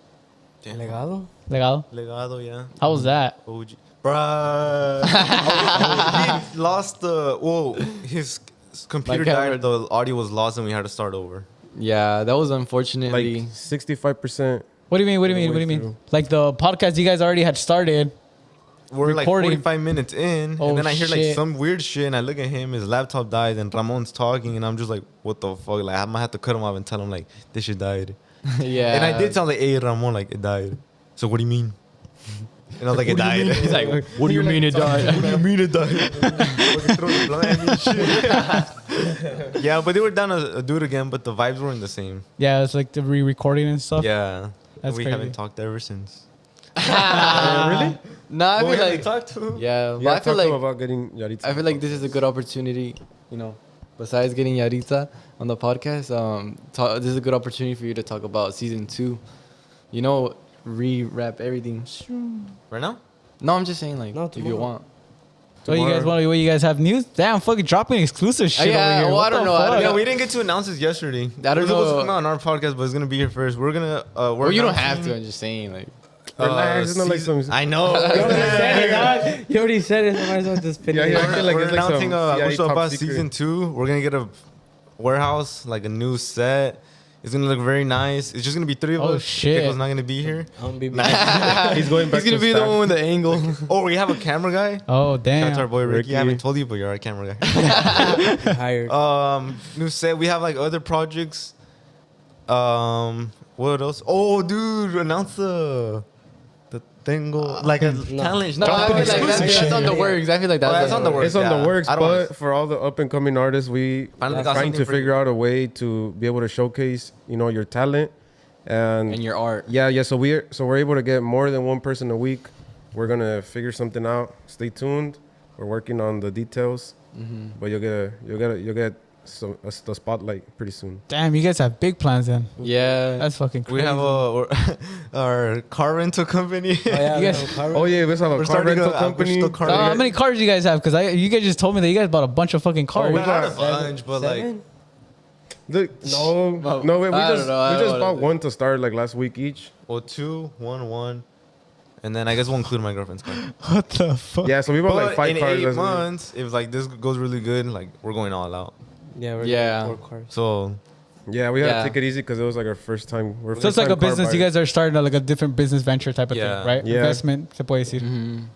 B: Damn.
C: Legado?
A: Legado?
B: Legado, yeah.
A: How was that?
B: OG. Bruh. He lost his computer
E: My camera-
B: died. The audio was lost and we had to start over.
E: Yeah, that was unfortunately.
D: Like 65%.
A: What do you mean? What do you
D: All the
A: mean? What do you
D: way
A: mean?
D: through.
A: Like the podcast you guys already had started.
B: We're
A: Recording.
B: like 45 minutes in,
A: Oh,
B: and then I hear like
A: shit.
B: some weird shit, and I look at him, his laptop died, and Ramon's talking, and I'm just like, what the fuck? Like, I might have to cut him off and tell him, like, this shit died.
E: Yeah.
B: And I did tell like, hey, Ramon, like, it died. So what do you mean? And I was like, it died.
E: He's like, what do you mean it died?
B: What do you mean it died? Fucking throw the blunt at me and shit. Yeah, but they were down to do it again, but the vibes weren't the same.
A: Yeah, it's like the re-recording and stuff.
B: Yeah.
A: That's
B: we
A: crazy.
B: haven't talked ever since.
D: Really?
E: Nah, I
B: Well, we
E: feel
B: haven't
E: like.
B: talked to him.
E: Yeah, but
D: Yeah,
E: I feel
D: talk to him
E: like.
D: about getting Yaritza.
E: I feel like this is a good opportunity, besides getting Yaritza on the podcast. This is a good opportunity for you to talk about season 2. Re-wrap everything.
B: Right now?
E: No, I'm just saying, like,
C: No,
E: if you
C: tomorrow.
E: want.
A: So you guys want? What you guys have news? Damn, fucking dropping exclusive shit
E: yeah,
A: over here.
E: well,
A: What
E: I don't
A: the
E: know, I don't
A: fuck?
E: know.
B: Yeah, we didn't get to announce this yesterday.
E: I don't
B: It was supposed to
E: know.
B: come out on our podcast, but it's gonna be here first. We're gonna.
E: Well, you don't have to. I'm just saying, like.
D: Relax, it's not like some.
B: I know.
C: You already said it, so might as well just finish
D: Yeah,
C: it.
D: yeah. I feel like
B: We're
D: it's like
B: announcing
D: some CIA
B: Agushto
D: top
B: Boss
D: secret.
B: season 2. We're gonna get a warehouse, like a new set. It's gonna look very nice. It's just gonna be 3 of
A: Oh,
B: us.
A: shit.
B: Keiko's not gonna be here.
C: I'm gonna be
D: He's going back
E: He's gonna
D: to
E: be the
D: staff.
E: one with the angle.
B: Oh, we have a camera guy.
A: Oh
B: Shout out to our
A: damn.
B: boy Ricky. I
D: Ricky.
B: haven't told you, but you're our camera guy.
C: hired.
B: New set. We have like other projects. What else? Oh, dude, announce the thing. Like a talent.
E: No, I feel like that's on the works. I feel like that's
B: on the works.
D: It's on
B: Yeah.
D: the works,
B: I don't wanna-
D: but for all the up and coming artists, we
B: Finally
D: are
B: got
D: trying
B: something
D: to
B: for you.
D: figure out a way to be able to showcase, your talent,
E: And your art.
D: yeah. So we're able to get more than one person a week. We're gonna figure something out. Stay tuned. We're working on the details, but you'll get the spotlight pretty soon.
A: Damn, you guys have big plans then.
E: Yeah.
A: That's fucking crazy.
B: We have our car rental company.
C: Oh, yeah,
A: You
C: we
A: guys-
C: have a car
D: Oh yeah, let's have a
B: We're
D: car
B: starting
D: rental
B: a
D: company.
B: Agushto car
A: How many cars do you guys have? Because you guys just told me that you guys bought a bunch of fucking cars.
B: we got a bunch, but like,
D: No, wait, we
E: I don't
D: just
E: know, I
D: we
E: don't
D: just
E: wanna
D: bought
E: do-
D: one to start like last week each.
B: Well, two, one, and then I guess we'll include my girlfriend's car.
A: What the fuck?
D: Yeah, so we bought
B: But
D: like 5
B: in
D: cars.
B: 8
D: last week.
B: months, if like this goes really good, like we're going all out.
C: Yeah, we're
E: Yeah.
C: getting 4 cars.
B: So
D: Yeah, we had
E: Yeah.
D: to take it easy because it was like our first time.
A: So it's like a business. You guys are starting like a different business venture type of
B: Yeah.
A: thing, right?
D: Yeah.
A: Investment, se puede decir.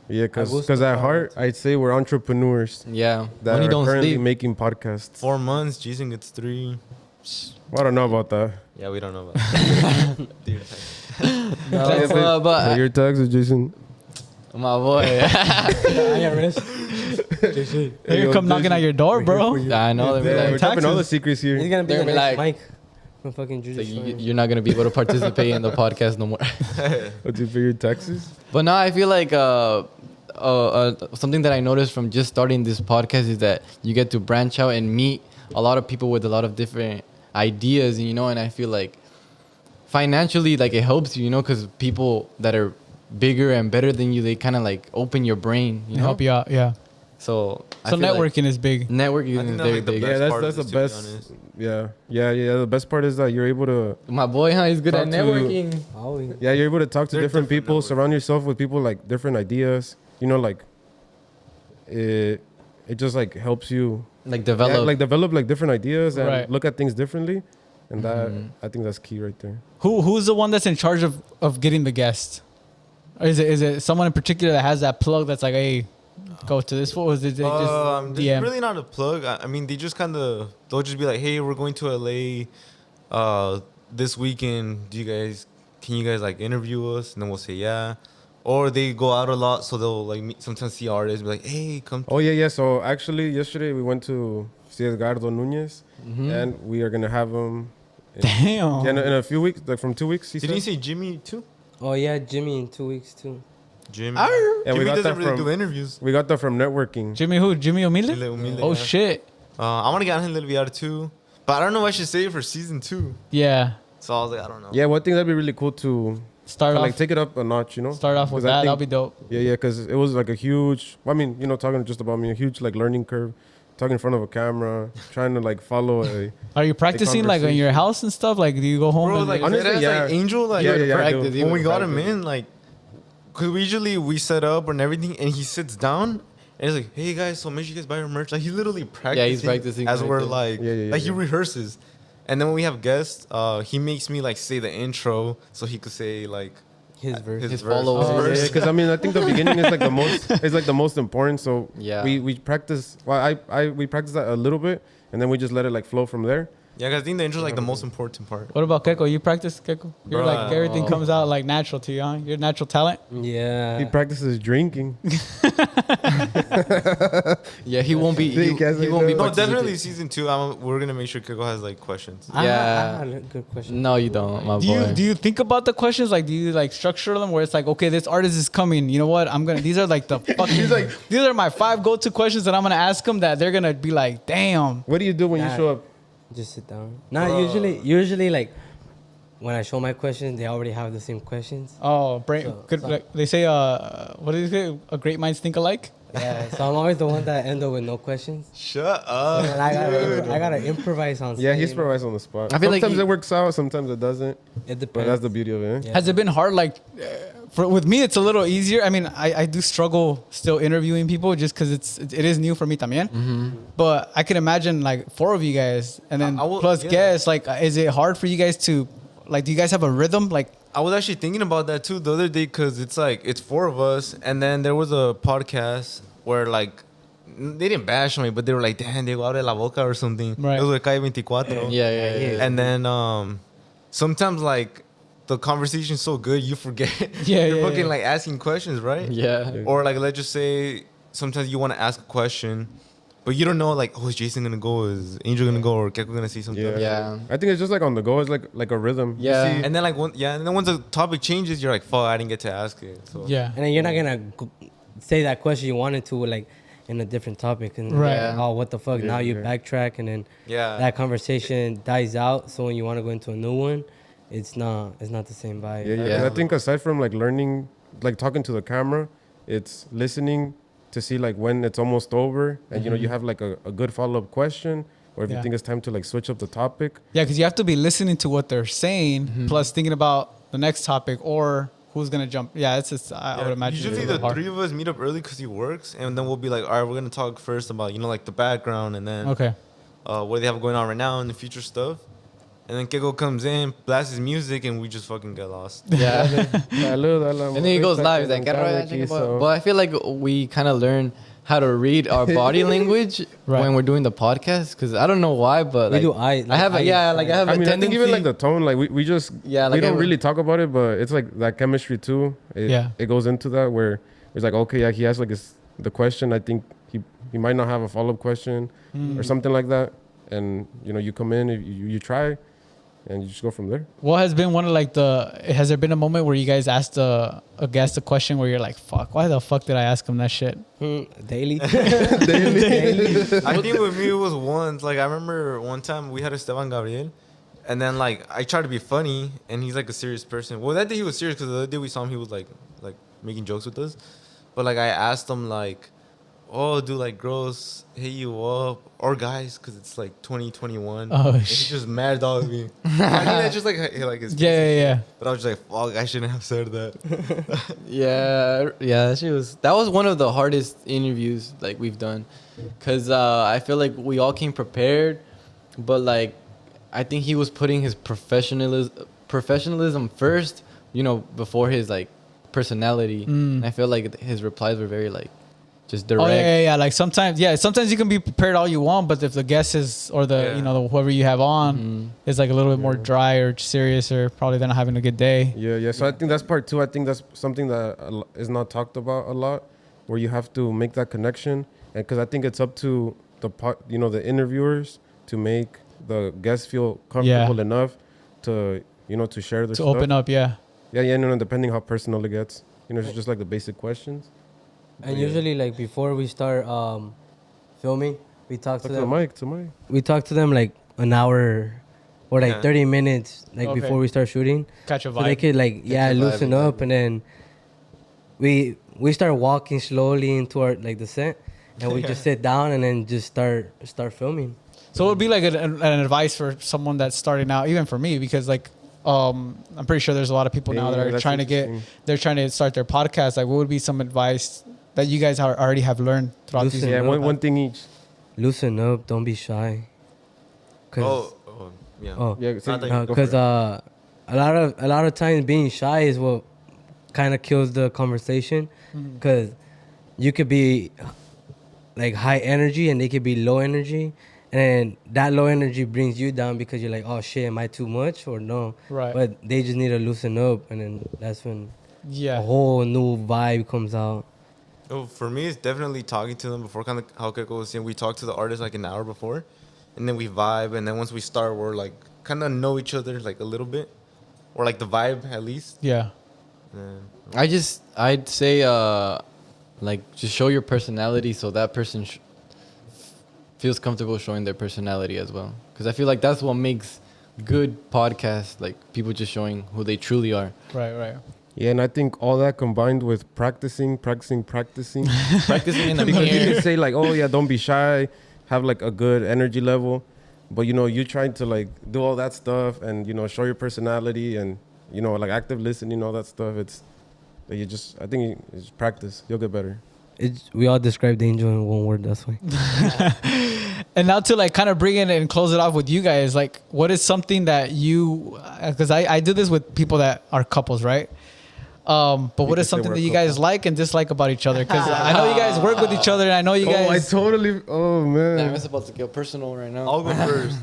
D: Yeah, because
C: Agushto
D: at heart, I'd say we're entrepreneurs
E: Yeah.
D: that
E: Money
D: are
E: don't
D: currently
E: sleep.
D: making podcasts.
B: 4 months, Jason gets 3.
D: I don't know about that.
B: Yeah, we don't know about that. Dude,
E: That's,
D: Pay
E: but
D: your taxes, Jason.
E: my boy.
A: Here you come knocking at your door, bro.
E: I know. They'll be
D: Yeah, we're
E: like,
D: dropping all the
A: taxes.
D: secrets here.
C: He's gonna be
E: They're
C: the
E: like-
C: next Mike from fucking Juju.
E: like, you're not gonna be able to participate in the podcast no more.
D: What do you pay your taxes?
E: But now I feel like something that I noticed from just starting this podcast is that you get to branch out and meet a lot of people with a lot of different ideas, you know. And I feel like financially, like it helps you, you know, because people that are bigger and better than you, they kind of like open your brain, you know.
A: Help you out, yeah.
E: So I
A: So
E: feel like
A: networking is big.
E: networking
B: I think
E: is
B: that's
E: very
B: like the
E: big.
B: best
D: Yeah,
B: part
D: that's
B: of
D: the
B: this, to be
D: best.
B: honest.
D: Yeah. The best part is that you're able to.
E: My boy, huh? He's good at
D: Talk to-
E: networking.
C: Oh, yeah.
D: Yeah, you're able to talk to
B: They're
D: different
B: different
D: people.
B: networks.
D: Surround yourself with people like different ideas. You know, like it just like helps you
E: Like
D: yeah,
E: develop.
D: like develop like different ideas and
A: Right.
D: look at things differently. And that I think that's key right there.
A: Who's the one that's in charge of getting the guests? Or is it someone in particular that has that plug that's like, hey, go to this? What was it? They just
B: There's
A: DM?
B: really not a plug. I mean, they just they'll just be like, hey, we're going to LA this weekend. Can you guys like interview us? And then we'll say yeah. Or they go out a lot, so they'll like sometimes see artists, be like, hey, come.
D: Oh yeah. So actually, yesterday we went to see Edgardo Nunez, and we are gonna have him.
A: Damn.
D: In a few weeks, like from 2 weeks.
B: Didn't you say Jimmy too?
C: Oh yeah, Jimmy in 2 weeks too.
B: Jimmy.
D: And
B: Jimmy
D: we got
B: doesn't
D: that
B: really
D: from
B: do interviews.
D: we got that from networking.
A: Jimmy who? Jimmy Humilde?
B: Humilde,
A: Oh
B: yeah.
A: shit.
B: I want to get Humilde VR too, but I don't know if I should say it for season 2.
A: Yeah.
B: So I was like, I don't know.
D: Yeah, one thing that'd be really cool to
A: Start off.
D: like take it up a notch. You know,
A: Start off with
D: 'Cause I
A: that.
D: think-
A: That'll be dope.
D: Yeah, because it was like a huge. I mean, you know, talking just about me, a huge like learning curve. Talking in front of a camera, trying to like follow a.
A: Are you practicing like in your house and stuff? Like, do you go home?
B: Bro,
A: and
B: like,
D: Honestly,
B: that's
D: yeah.
B: like Angel, like,
D: Yeah, I
E: practice,
D: do.
B: when we got him in, like, because we set up and everything, and he sits down and he's like, hey guys, so make sure you guys buy our merch. Like, he's literally practicing.
E: he's practicing
B: as
E: right
B: we're
E: there.
B: like,
D: Yeah,
B: like he
D: yeah.
B: rehearses. And then when we have guests, he makes me like say the intro so he could say like
C: His verse.
B: his
E: His
B: verse.
E: followers.
B: his
D: Yeah,
B: verse.
D: because I mean, I think the beginning is like the most. It's like the most important. So
E: Yeah.
D: we practice. Well, we practice that a little bit, and then we just let it like flow from there.
B: Yeah, because I think the intro is like the most important part.
A: What about Keiko? You practice, Keiko? You're like,
B: Bruh.
A: everything comes out like natural to you, huh? You're natural talent.
C: Yeah.
D: He practices drinking.
E: Yeah, he won't be.
D: See,
E: He,
D: you guys
E: he
D: like
E: won't be.
D: that?
B: No,
E: participating.
B: definitely season 2. We're gonna make sure Kiko has like questions.
C: I
E: Yeah.
C: had a good question.
E: No, you don't, my
A: Do
E: boy.
A: you think about the questions? Like, do you like structure them where it's like, okay, this artist is coming. You know what? These are like the fucking. These are my 5 go-to questions that I'm gonna ask them that they're gonna be like, damn.
D: What do you do when you
C: Nah.
D: show up?
C: Just sit down. Nah, usually like when I show my questions, they already have the same questions.
A: Oh, brain.
C: So-
A: Good.
C: so-
A: Like, they say, what is it? A great minds think alike.
C: Yeah, so I'm always the one that end up with no questions.
B: Shut up.
C: And I gotta improvise on.
D: Yeah,
C: stage.
D: he's improvised on the spot.
E: I feel like
D: sometimes
E: he-
D: it works out, sometimes it doesn't.
C: It
D: But
C: depends.
D: that's the beauty of it.
C: Yeah.
A: Has it been hard? Like, with me, it's a little easier. I mean, I do struggle still interviewing people just because it is new for me también. But I can imagine like 4 of you guys and then
B: I will-
A: plus
B: yeah.
A: guests. Like, is it hard for you guys to, like, do you guys have a rhythm? Like,
B: I was actually thinking about that too the other day because it's like it's 4 of us, and then there was a podcast where like they didn't bash me, but they were like, "Damn, Diego, abre la boca" or something.
A: Right.
B: It was with Calle 24.
E: yeah.
B: And then sometimes like the conversation's so good you forget.
A: Yeah,
B: You're
A: yeah,
B: fucking
A: yeah.
B: like asking questions, right?
E: Yeah.
B: Or like let's just say sometimes you want to ask a question, but you don't know like, oh, is Jason gonna go? Is Angel gonna go? Or Keko gonna say something?
D: Yeah.
E: Yeah.
D: I think it's just like on the go. It's like a rhythm. You
E: Yeah.
D: see-
B: And then like and then once the topic changes, you're like, fuck, I didn't get to ask it. So
A: yeah.
C: And then you're not gonna say that question you wanted to like in a different topic and
A: Right.
C: like, oh what the fuck,
D: Yeah,
C: now you
D: yeah.
C: backtrack and then
B: yeah.
C: that conversation dies out, so when you want to go into a new one, it's not the same vibe.
D: Yeah, yeah.
E: Yeah.
D: 'Cause I think aside from like learning, like talking to the camera, it's listening to see like when it's almost over, and you know you have like a good follow up question, or if
A: Yeah.
D: you think it's time to like switch up the topic.
A: Yeah, because you have to be listening to what they're saying, plus thinking about the next topic or who's gonna jump. Yeah, it's just I would imagine.
B: Usually
A: it's a
B: the
A: little hard.
B: three of us meet up early because he works, and then we'll be like, all right, we're gonna talk first about like the background, and then
A: Okay.
B: what they have going on right now and the future stuff. And then Keko comes in, blasts his music, and we just fucking get lost.
E: Yeah.
D: Salud a la
E: And then he goes live. He's like,
D: mujer
E: "Carro,
D: aquí,
E: chica,
D: so-
E: but I feel like we kind of learn how to read our body language
A: Right.
E: when we're doing the podcast. Because I don't know why, but
C: We
E: like,
C: do eye-
E: I have
C: like
E: a, yeah,
C: eye-
E: like I have
D: I
E: a
D: mean, I
E: tendency.
D: think even like the tone, like we just
E: Yeah,
D: we
E: like
D: don't
E: I-
D: really talk about it, but it's like that chemistry too.
A: Yeah.
D: It goes into that where it's like, okay, yeah, he has like the question. I think he might not have a follow up question or something like that, and you come in, you try, and you just go from there.
A: What has been one of like has there been a moment where you guys asked a guest a question where you're like, fuck, why the fuck did I ask him that shit?
C: Daily.
B: I think with me it was once. Like I remember one time we had Esteban Gabriel, and then like I tried to be funny, and he's like a serious person. Well, that day he was serious because the other day we saw him, he was like making jokes with us. But like I asked him like, oh, do like girls hit you up or guys? Because it's like 2021.
A: Oh,
B: and he's just mad dog at me. I think that's just like his
A: Yeah.
B: But I was just like, fuck, I shouldn't have said that.
E: Yeah, that was one of the hardest interviews like we've done, cause I feel like we all came prepared, but like I think he was putting his professionalism first, before his like personality. And I feel like his replies were very like just direct.
A: Oh yeah. Like sometimes you can be prepared all you want, but if the guest is or the
B: Yeah.
A: whoever you have on is like a little bit more dry or serious or probably they're not having a good day.
D: Yeah. So I think that's part two. I think that's something that is not talked about a lot, where you have to make that connection, and because I think it's up to the interviewers to make the guests feel comfortable enough to to share their
A: To
D: stuff.
A: open up, yeah.
D: Yeah. No, depending how personal it gets, it's just like the basic questions.
C: And usually, like before we start filming, we talk to
D: To
C: them.
D: the mic.
C: We talk to them like an hour or like
B: Yeah.
C: 30 minutes, like
A: Okay.
C: before we start shooting,
A: Catch a
C: so they
A: vibe.
C: could like
E: your vibe,
C: loosen up,
E: exactly.
C: and then we start walking slowly into our like the set, and we just sit down and then just start filming.
A: So it would be like an advice for someone that's starting out, even for me, because like I'm pretty sure there's a lot of people now that
D: Yeah,
A: are
D: that's
A: trying to start their podcast. Like, what would be some advice that you guys already have learned throughout these?
C: Loosen
D: Yeah,
C: up.
D: one thing each.
C: Loosen up, don't be shy. Cause
B: Yeah.
C: oh,
D: Yeah,
B: Not that-
D: go for
C: because
D: it.
C: a lot of times being shy is what kind of kills the conversation, because you could be like high energy and they could be low energy, and that low energy brings you down because you're like, oh shit, am I too much or no?
A: Right.
C: But they just need to loosen up, and then that's when a
A: Yeah.
C: whole new vibe comes out.
B: Oh, for me, it's definitely talking to them before. Kind of how Keiko was saying, we talk to the artist like an hour before, and then we vibe, and then once we start, we're like kind of know each other like a little bit, or like the vibe at least.
A: Yeah.
B: And
E: I'd say like just show your personality so that person feels comfortable showing their personality as well, because I feel like that's what makes good podcasts, like people just showing who they truly are.
A: Right.
D: Yeah, and I think all that combined with practicing.
E: Practicing in the
D: Because you
E: mirror.
D: can say like, oh yeah, don't be shy, have like a good energy level, but you trying to like do all that stuff and show your personality and like active listening, all that stuff. It's like I think it's practice. You'll get better.
C: We all described Angel in one word. That's why.
A: And now to like kind of bring in and close it off with you guys, like what is something that because I do this with people that are couples, right? But what
D: can
A: is
D: say
A: something
D: we're
A: that
D: a
A: you guys like and dislike about each other? Because I know you guys work with each other, and I know you guys.
D: Oh man.
E: Damn, it's about to get personal right now.
B: I'll go first.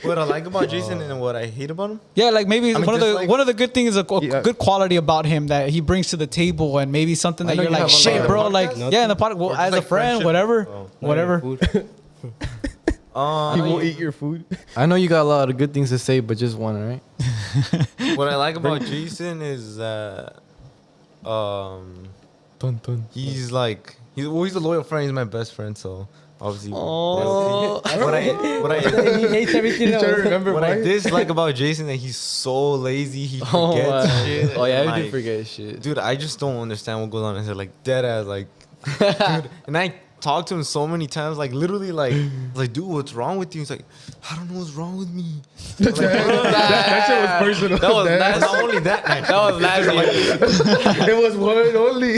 B: What I like about Jason and what I hate about him.
A: Yeah, like maybe
B: I mean,
A: one of
B: just
A: the
B: like-
A: one of the good things, a
D: Yeah.
A: good quality about him that he brings to the table, and maybe something
E: I
A: that
E: know
A: you're
E: you
A: like,
E: have a lot
A: shit,
E: of
A: bro,
B: podcasts?
A: like
C: Nothing?
A: yeah, in the podcast, well,
B: Or just
A: as a
B: like
A: friend,
B: friendship?
A: whatever,
B: Oh.
A: whatever.
D: He won't eat your food.
E: I know you got a lot of good things to say, but just one, right?
B: What I like about Jason is that he's like he's a loyal friend. He's my best friend, so obviously.
E: Oh.
B: What I
C: He hates everything else.
B: what I dislike about Jason that he's so lazy. He
E: Oh,
B: forgets
E: wow.
B: shit.
E: Oh yeah,
B: and,
E: I do
B: like,
E: forget shit.
B: Dude, I just don't understand what goes on in here. Like dead ass, like, dude. And I talked to him so many times, like literally, like, dude, what's wrong with you? He's like, I don't know what's wrong with me. Like,
D: That shit was personal.
E: That was
D: Dad.
E: last.
B: not only that,
E: That was last year.
D: It was one only.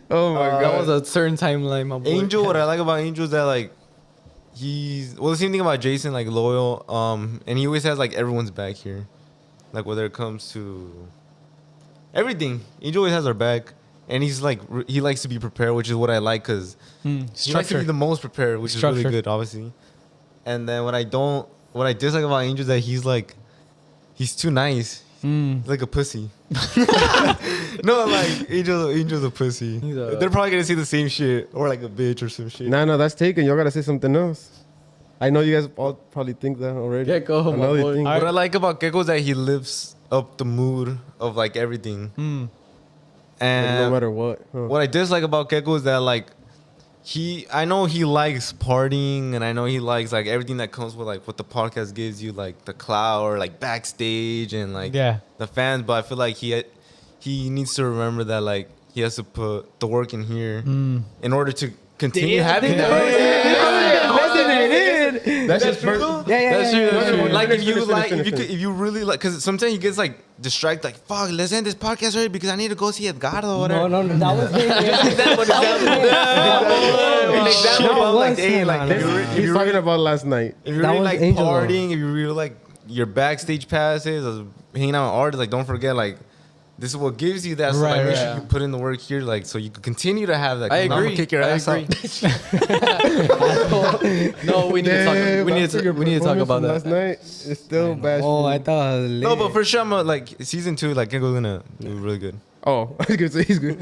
D: Oh my
E: That
D: god.
E: was a certain timeline, my boy.
B: Angel. What I like about Angel is that like he's the same thing about Jason, like loyal. And he always has like everyone's back here, like whether it comes to everything. Angel always has our back. And he's like, he likes to be prepared, which is what I like, because he likes to be
A: Structure.
B: the most prepared, which is really good, obviously. And then what I dislike about Angel is that he's too nice. He's like a pussy. No, like Angel's a pussy. They're probably gonna say the same shit or like a bitch or some shit.
D: No, that's taken. Y'all gotta say something else. I know you guys all probably think that already.
E: Gecko,
D: I know
E: my
D: you
E: boy.
D: think
B: What
D: that.
B: I like about Gecko is that he lifts up the mood of like everything. And
D: no matter what. Huh.
B: what I dislike about Gecko is that like I know he likes partying, and I know he likes like everything that comes with like what the podcast gives you, like the clout or like backstage and like the fans. But I feel like he needs to remember that like he has to put the work in here in order to continue having that.
D: That's just true.
E: That's true.
B: Like
D: Finish,
B: if you really like, because sometimes he gets like distracted, like fuck, let's end this podcast already because I need to go see Edgardo or whatever.
C: No, that was him.
B: An example
C: That
B: of like,
C: was
B: hey,
C: him,
B: like
C: man.
D: He's talking about last night.
B: if you
C: That
B: really
C: was
B: like
C: Angel, though.
B: partying, if you really like your backstage passes, or hanging out with artists, like don't forget like. This is what gives you that. So
A: Right,
B: like, make
A: right.
B: sure you put in the work here, like, so you can continue to have that.
E: I
B: I'm gonna
E: agree.
B: kick your
E: I
B: ass
E: agree.
B: out.
E: No, we need to talk. We need to talk about
D: Last
E: that.
D: night, it's still bad.
C: Oh, I thought it was lit.
B: No, but for sure, I'm like season 2. Like, Gecko's gonna do really good.
D: Oh, I was gonna say he's good.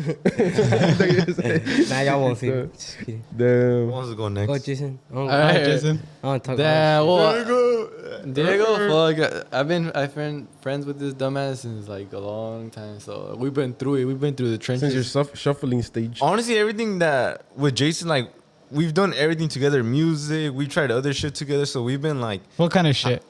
C: Nah, y'all won't see me. Just kidding.
B: Who
D: Damn.
B: wants to go
C: Go,
B: next?
C: Jason.
E: All right,
A: Jason.
C: I want to talk
E: Damn.
C: about
E: Well, Diego, fuck. I've been friends with this dumbass since like a long time. So we've been through it. We've been through the trenches.
D: Since your shuffling stage.
B: Honestly, everything that with Jason, like, we've done everything together. Music, we tried other shit together. So we've been like,
A: What kind of shit?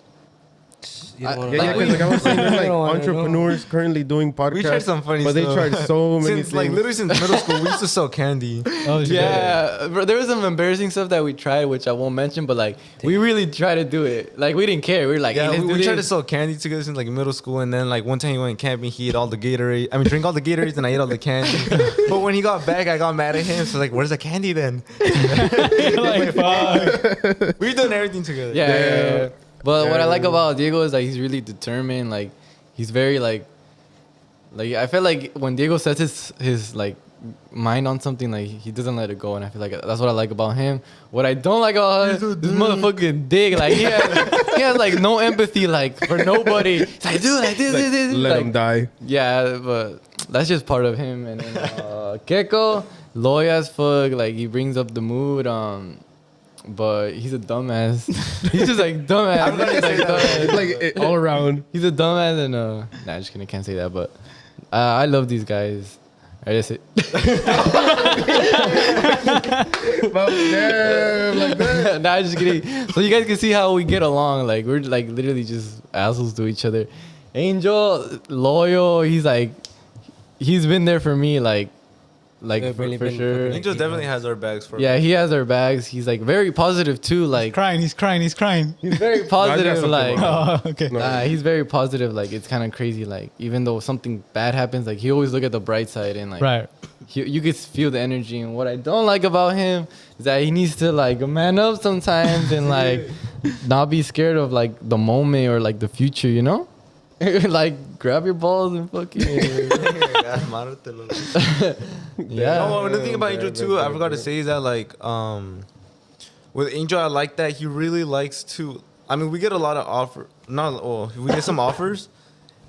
C: You don't wanna-
D: Yeah, because like I was saying, there's like
C: I don't wanna
D: entrepreneurs currently doing podcasts.
B: we tried some funny
D: but
B: stuff.
D: they tried so many
B: since
D: things.
B: like literally since middle school, we used to sell candy.
A: Oh, shit.
E: Yeah, bro, there was some embarrassing stuff that we tried, which I won't mention, but like we really tried to do it. Like we didn't care. We were like,
B: Yeah,
E: hey, let's
B: we
E: do
B: tried to
E: this.
B: sell candy together since like middle school, and then like one time he went camping, he ate all the Gatorade. I mean, drink all the Gatorades, and I ate all the candy. But when he got back, I got mad at him. So like, where's the candy then?
A: Like, fuck.
B: We've done everything together.
E: Yeah. But what I like
D: Yeah.
E: about Diego is like he's really determined. Like he's very like I feel like when Diego sets his like mind on something, like he doesn't let it go, and I feel like that's what I like about him. What I don't like about this motherfucking dick, like he has like no empathy like for nobody. It's like dude, like this.
D: Let
E: like,
D: him die.
E: Yeah, but that's just part of him. And then Gecko, loyal as fuck. Like he brings up the mood. But he's a dumbass. He's just like dumbass.
B: I'm gonna say that.
D: Like all around.
E: He's a dumbass, and nah, just kidding. I can't say that. But I love these guys. I just
D: But damn, like that.
E: nah, just kidding. So you guys can see how we get along. Like we're like literally just assholes to each other. Angel, loyal. He's like, he's been there for me. Like
C: They've really
E: for
C: been
E: sure.
C: fucking-
B: Angel definitely has our bags for.
E: Yeah, he has our bags. He's like very positive too. Like
A: He's crying.
E: he's very positive.
D: something
E: Like
A: Oh, okay.
E: he's very positive. Like it's kind of crazy. Like even though something bad happens, like he always look at the bright side and like
A: Right.
E: you can feel the energy. And what I don't like about him is that he needs to like man up sometimes and like not be scared of like the moment or like the future. You know, like grab your balls and fucking yeah.
B: No, another thing about Angel too, I forgot to say is that like with Angel, I like that he really likes to. I mean, we get a lot of we get some offers,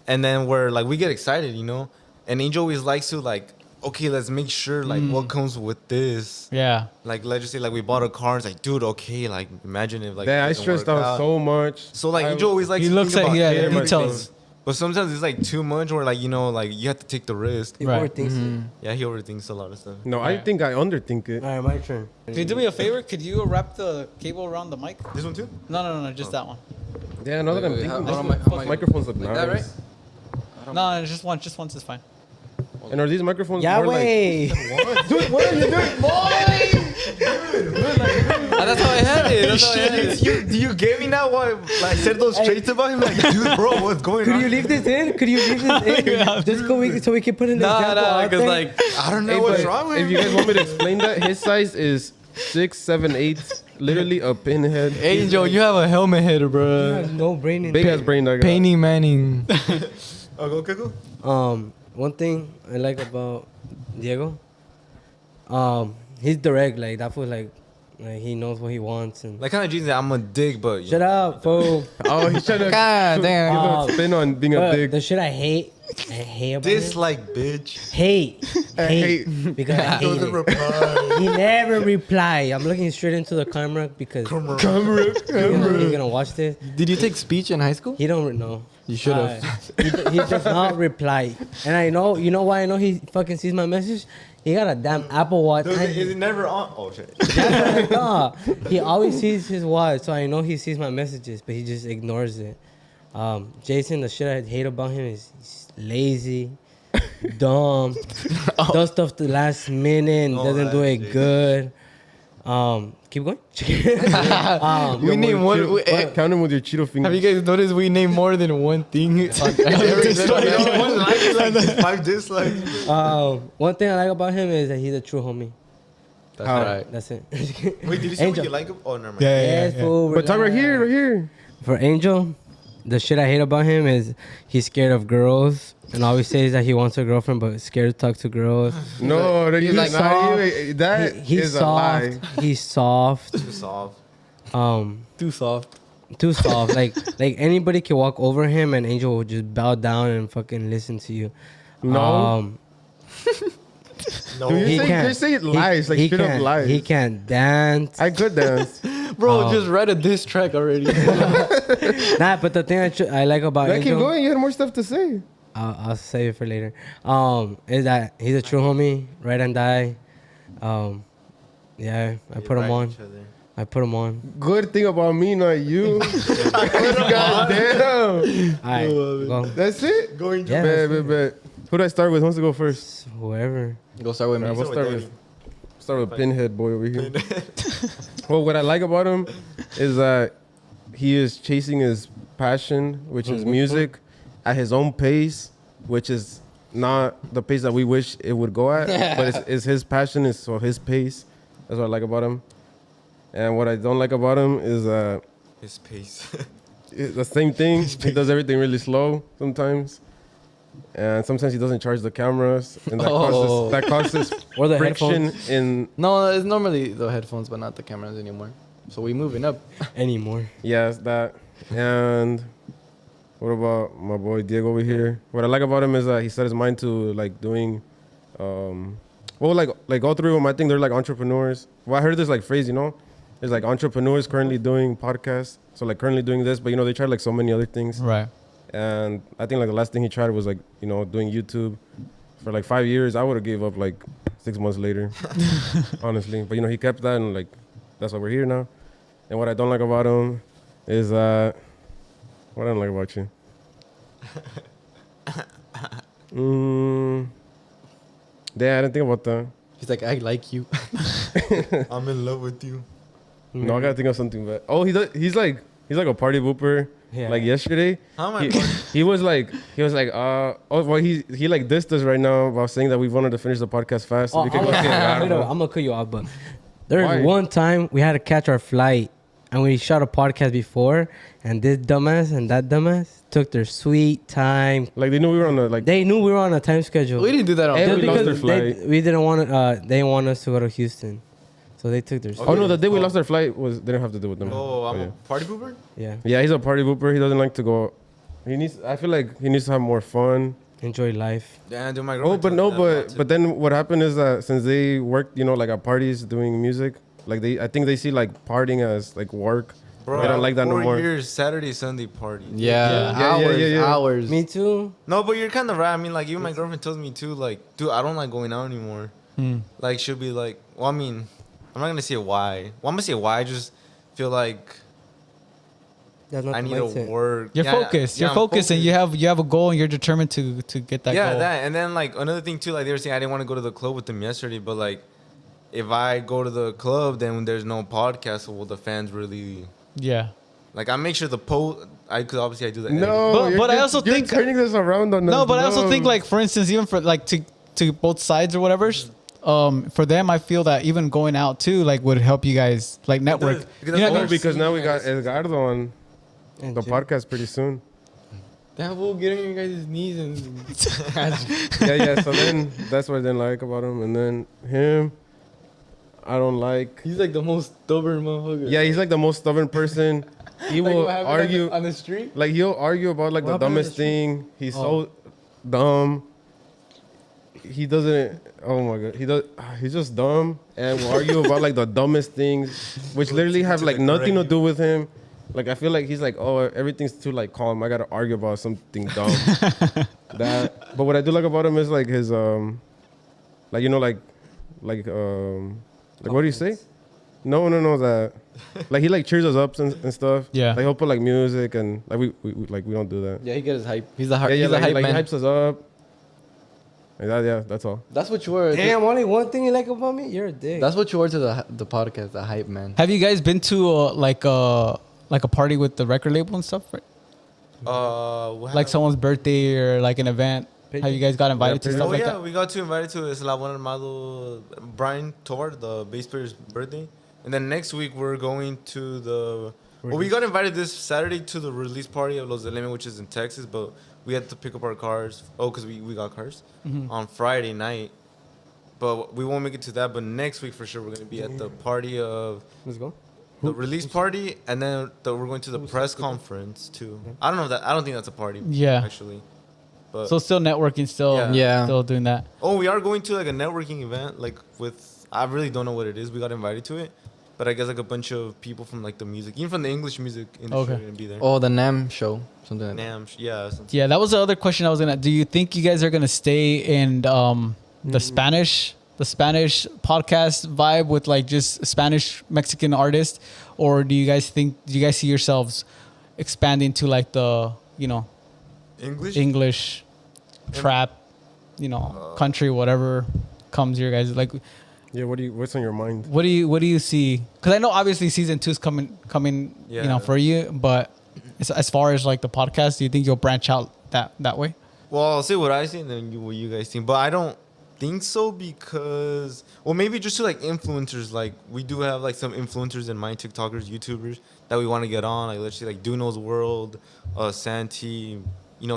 B: and then we're like we get excited, you know. And Angel always likes to like, okay, let's make sure like what comes with this.
A: Yeah.
B: Like let's just say like we bought a car, it's like dude, okay, like imagine if like
D: Damn,
B: it
D: I
B: doesn't
D: stressed
B: work
D: out so much.
B: So like Angel always likes
A: He
B: to
A: looks
B: think
A: at
B: about
A: the
B: everything.
A: details.
B: But sometimes it's like too much, or like you know, like you have to take the risk.
C: He
A: Right.
C: overthinks it.
B: Yeah, he overthinks a lot of stuff.
D: No, I think I underthink it.
C: All right, my turn.
A: Could you do me a favor? Could you wrap the cable around the mic?
B: This one too.
A: No, just that one.
D: Yeah, now that I'm thinking,
E: how
D: about
E: am I-
D: it,
E: how am I-
D: microphones look
E: like
D: nice.
E: that, right?
A: No, just once is fine.
D: And are these microphones
C: Yeah,
D: more like...
C: way.
D: Dude, what are you doing, boy?
E: That's how I had it. That's how I had it.
B: You gave me that one. Like, said those traits about him. Like, dude, bro, what's going
C: Could
B: on?
C: you leave this in? Could you leave this in? Just so we can put an example out
E: Because
C: there?
E: like
B: I don't know
D: Hey,
B: what's
D: but
B: wrong with
D: if
B: him.
D: you guys want me to explain that, his size is 6, 7, 8, literally a pinhead.
E: Angel, you have a helmet head,
C: You
E: bro.
C: have no brain in
D: Big ass brain. That guy.
E: Painting Manning.
B: Oh, go.
C: One thing I like about Diego, he's direct. Like that fool, like he knows what he wants and.
B: Like, kind of Jesus, I'm a dick, but
C: Shut up, fool.
D: Oh, he's trying to
E: God damn.
C: Oh,
D: spin on being a
C: But
D: dick.
C: the shit I hate about him.
B: dislike, bitch.
C: Hate
D: hate.
C: because I hate it. He never reply. I'm looking straight into the camera because he's gonna watch this.
E: Did you take speech in high school?
C: He don't know.
E: You should have.
C: He does not reply. And I know, you know why I know he fucking sees my message? He got a damn Apple Watch.
B: Is it never on? Oh, shit.
C: Nah, he always sees his watch, so I know he sees my messages, but he just ignores it. Jason, the shit I hate about him is he's lazy, dumb, does stuff the last minute and doesn't do it good. Keep going.
E: We name one.
D: Count him with your Cheeto fingers.
E: Have you guys noticed we name more than one thing?
B: One like 5 dislikes.
C: One thing I like about him is that he's a true homie.
E: That's
D: How?
E: right.
C: That's it.
B: Wait, did you say what
C: Angel.
B: you like him? Oh, never mind.
C: Yes, fool,
D: But talk right here, right here.
C: For Angel, the shit I hate about him is he's scared of girls and always says that he wants a girlfriend but scared to talk to girls.
D: No, that
C: He's
D: you
C: like
D: not
C: soft.
D: you. That
C: He's
D: is a lie.
C: soft. He's soft.
B: Too soft.
E: Too soft.
C: Too soft. like anybody can walk over him and Angel will just bow down and fucking listen to you.
D: No.
B: No.
D: Dude,
C: He
D: you're
C: can't.
D: saying lies, like
C: he
D: straight up
C: can't-
D: lies.
C: He can't dance.
D: I could dance.
E: Bro, just read a diss track already.
C: Nah, but the thing I like about
D: I keep
C: Angel,
D: going. You had more stuff to say.
C: I'll save it for later. Is that he's a true homie, ride and die. Yeah, I put him on. I put him on.
D: Good thing about me, not you. God damn.
C: All right, go.
D: That's it.
B: Going
C: Yeah,
D: Bet. Who do I start with? Who wants to go first?
C: whoever.
E: Go start with me.
D: We'll start with Pinhead boy over here. Well, what I like about him is that he is chasing his passion, which is music, at his own pace, which is not the pace that we wish it would go at. But it's his passion, is so his pace. That's what I like about him. And what I don't like about him is
B: His pace.
D: it's the same thing. He does everything really slow sometimes. And sometimes he doesn't charge the cameras, and that causes
C: Or the
D: friction
C: headphones.
D: in.
E: No, it's normally the headphones, but not the cameras anymore. So we moving up.
C: Anymore.
D: Yes, that. And what about my boy Diego over here? What I like about him is that he set his mind to like doing, like all three of them. I think they're like entrepreneurs. Well, I heard this like phrase, there's like entrepreneurs currently doing podcasts. So like currently doing this, but they tried like so many other things.
A: Right.
D: And I think like the last thing he tried was like, doing YouTube for like 5 years. I would have gave up like 6 months later, honestly. But he kept that, and like that's why we're here now. And what I don't like about him is what I don't like about you. Yeah, I didn't think about that.
E: He's like, I like you.
B: I'm in love with you.
D: No, I gotta think of something. But he's like a party pooper.
C: Yeah.
D: Like yesterday,
B: How am I?
D: he was like, he like dissed us right now about saying that we wanted to finish the podcast fast so we can go see
C: I'm
D: Garza.
C: gonna cut you off, but there's
D: Why?
C: one time we had to catch our flight and we shot a podcast before, and this dumbass and that dumbass took their sweet time.
D: Like they knew we were on the like.
C: They knew we were on a time schedule.
E: We didn't do that on
D: And
C: Just
D: we lost
C: because
D: their flight.
C: we didn't want they didn't want us to go to Houston, so they took their.
D: Oh no, the day we lost our flight didn't have to do with them.
B: Oh, I'm
D: yeah.
B: a party pooper?
C: Yeah,
D: Yeah, he's a party pooper. He doesn't like to go. I feel like he needs to have more fun.
C: enjoy life.
B: Yeah, do my
D: Oh, but then what happened is that since they worked, like at parties doing music, like I think they see like partying as like work.
B: Bro,
D: They don't like that no
B: 4
D: more.
B: years, Saturday, Sunday party.
E: Yeah, hours.
C: Me too.
B: No, but you're kind of right. I mean, like, even my girlfriend tells me too, like, dude, I don't like going out anymore. Like, she'll be like, well, I mean, I'm not going to say why. Well, I'm going to say why. I just feel like
C: That's not
B: I
C: the
B: need to
C: mindset.
B: work.
A: You're
B: Yeah,
A: focused.
B: yeah,
A: You're
B: I'm
A: focused, and you have a goal, and you're determined to get that
B: yeah,
A: goal.
B: that. And then, like, another thing too, like, they were saying I didn't want to go to the club with them yesterday, but, like, if I go to the club, then when there's no podcast, so will the fans really?
A: Yeah.
B: Like I make sure the post. I could obviously I do that.
D: No,
A: But I also
D: you're
A: think-
D: turning this around on us.
A: No, but I also think, like, for instance, even for like to both sides or whatever, for them, I feel that even going out too, like, would help you guys like network.
B: does.
A: You know,
B: Because
D: because now we got Edgardo on
C: And
D: the
C: Jim.
D: podcast pretty soon.
E: That will get on your guys' knees and.
D: Yeah. So then that's what I didn't like about him, and then him, I don't like.
E: He's like the most stubborn motherfucker.
D: Yeah, he's like the most stubborn person. He
E: Like,
D: will
E: what happened
D: argue.
E: on the street.
D: Like he'll argue about like
C: What
D: the
C: happened on
D: dumbest
C: the street?
D: thing. He's so dumb. He doesn't. Oh my god. He's just dumb and will argue about like the dumbest things, which literally have like nothing to do with him. Like I feel like he's like, oh, everything's too like calm. I gotta argue about something dumb. That. But what I do like about him is like his like you know like what do you say? No, that like he like cheers us up and stuff.
A: Yeah.
D: Like he'll put like music and like we don't do that.
E: Yeah, he gets his hype. He's a hype.
D: Yeah,
E: He's
D: like,
E: a hype
D: like
E: man.
D: he hypes us up. Like that, yeah, that's all.
E: That's what you were.
C: Damn, only one thing you like about me? You're a dick.
E: That's what you were to the podcast, the hype man.
A: have you guys been to like a party with the record label and stuff? Right? Like someone's birthday or like an event. Have you guys got invited to
D: Yeah,
A: stuff
B: Oh
A: like
B: yeah,
A: that?
B: we got invited to Eslabon Armado Brian Tour, the bass player's birthday, and then next week we're going to the. Well, we got invited this Saturday to the release party of Los de Leme, which is in Texas, but we had to pick up our cars. Oh, because we got cars on Friday night, but we won't make it to that. But next week for sure we're gonna be at the party of
C: Let's go.
B: the release party, and then we're going to the press conference too. I don't know that. I don't think that's a party.
A: Yeah.
B: actually. But
A: So still networking,
E: Yeah.
A: still doing that.
B: oh, we are going to like a networking event, like with I really don't know what it is. We got invited to it, but I guess like a bunch of people from like the music, even from the English music industry, are gonna be there.
E: Oh, the NAM show, something like that.
B: Nam, yeah.
A: Yeah, that was the other question I was gonna. Do you think you guys are gonna stay in the Spanish podcast vibe with like just Spanish Mexican artists, or do you guys see yourselves expanding to like the English trap, country, whatever comes your guys like?
D: Yeah, what's on your mind?
A: What do you see? Because I know obviously season 2 is coming,
B: Yeah.
A: for you, but as far as like the podcast, do you think you'll branch out that way?
B: Well, I'll say what I see and then what you guys think. But I don't think so because, well, maybe just to like influencers. Like we do have like some influencers in mind, TikTokers, YouTubers that we want to get on. Like let's say like Duno's World, Santi,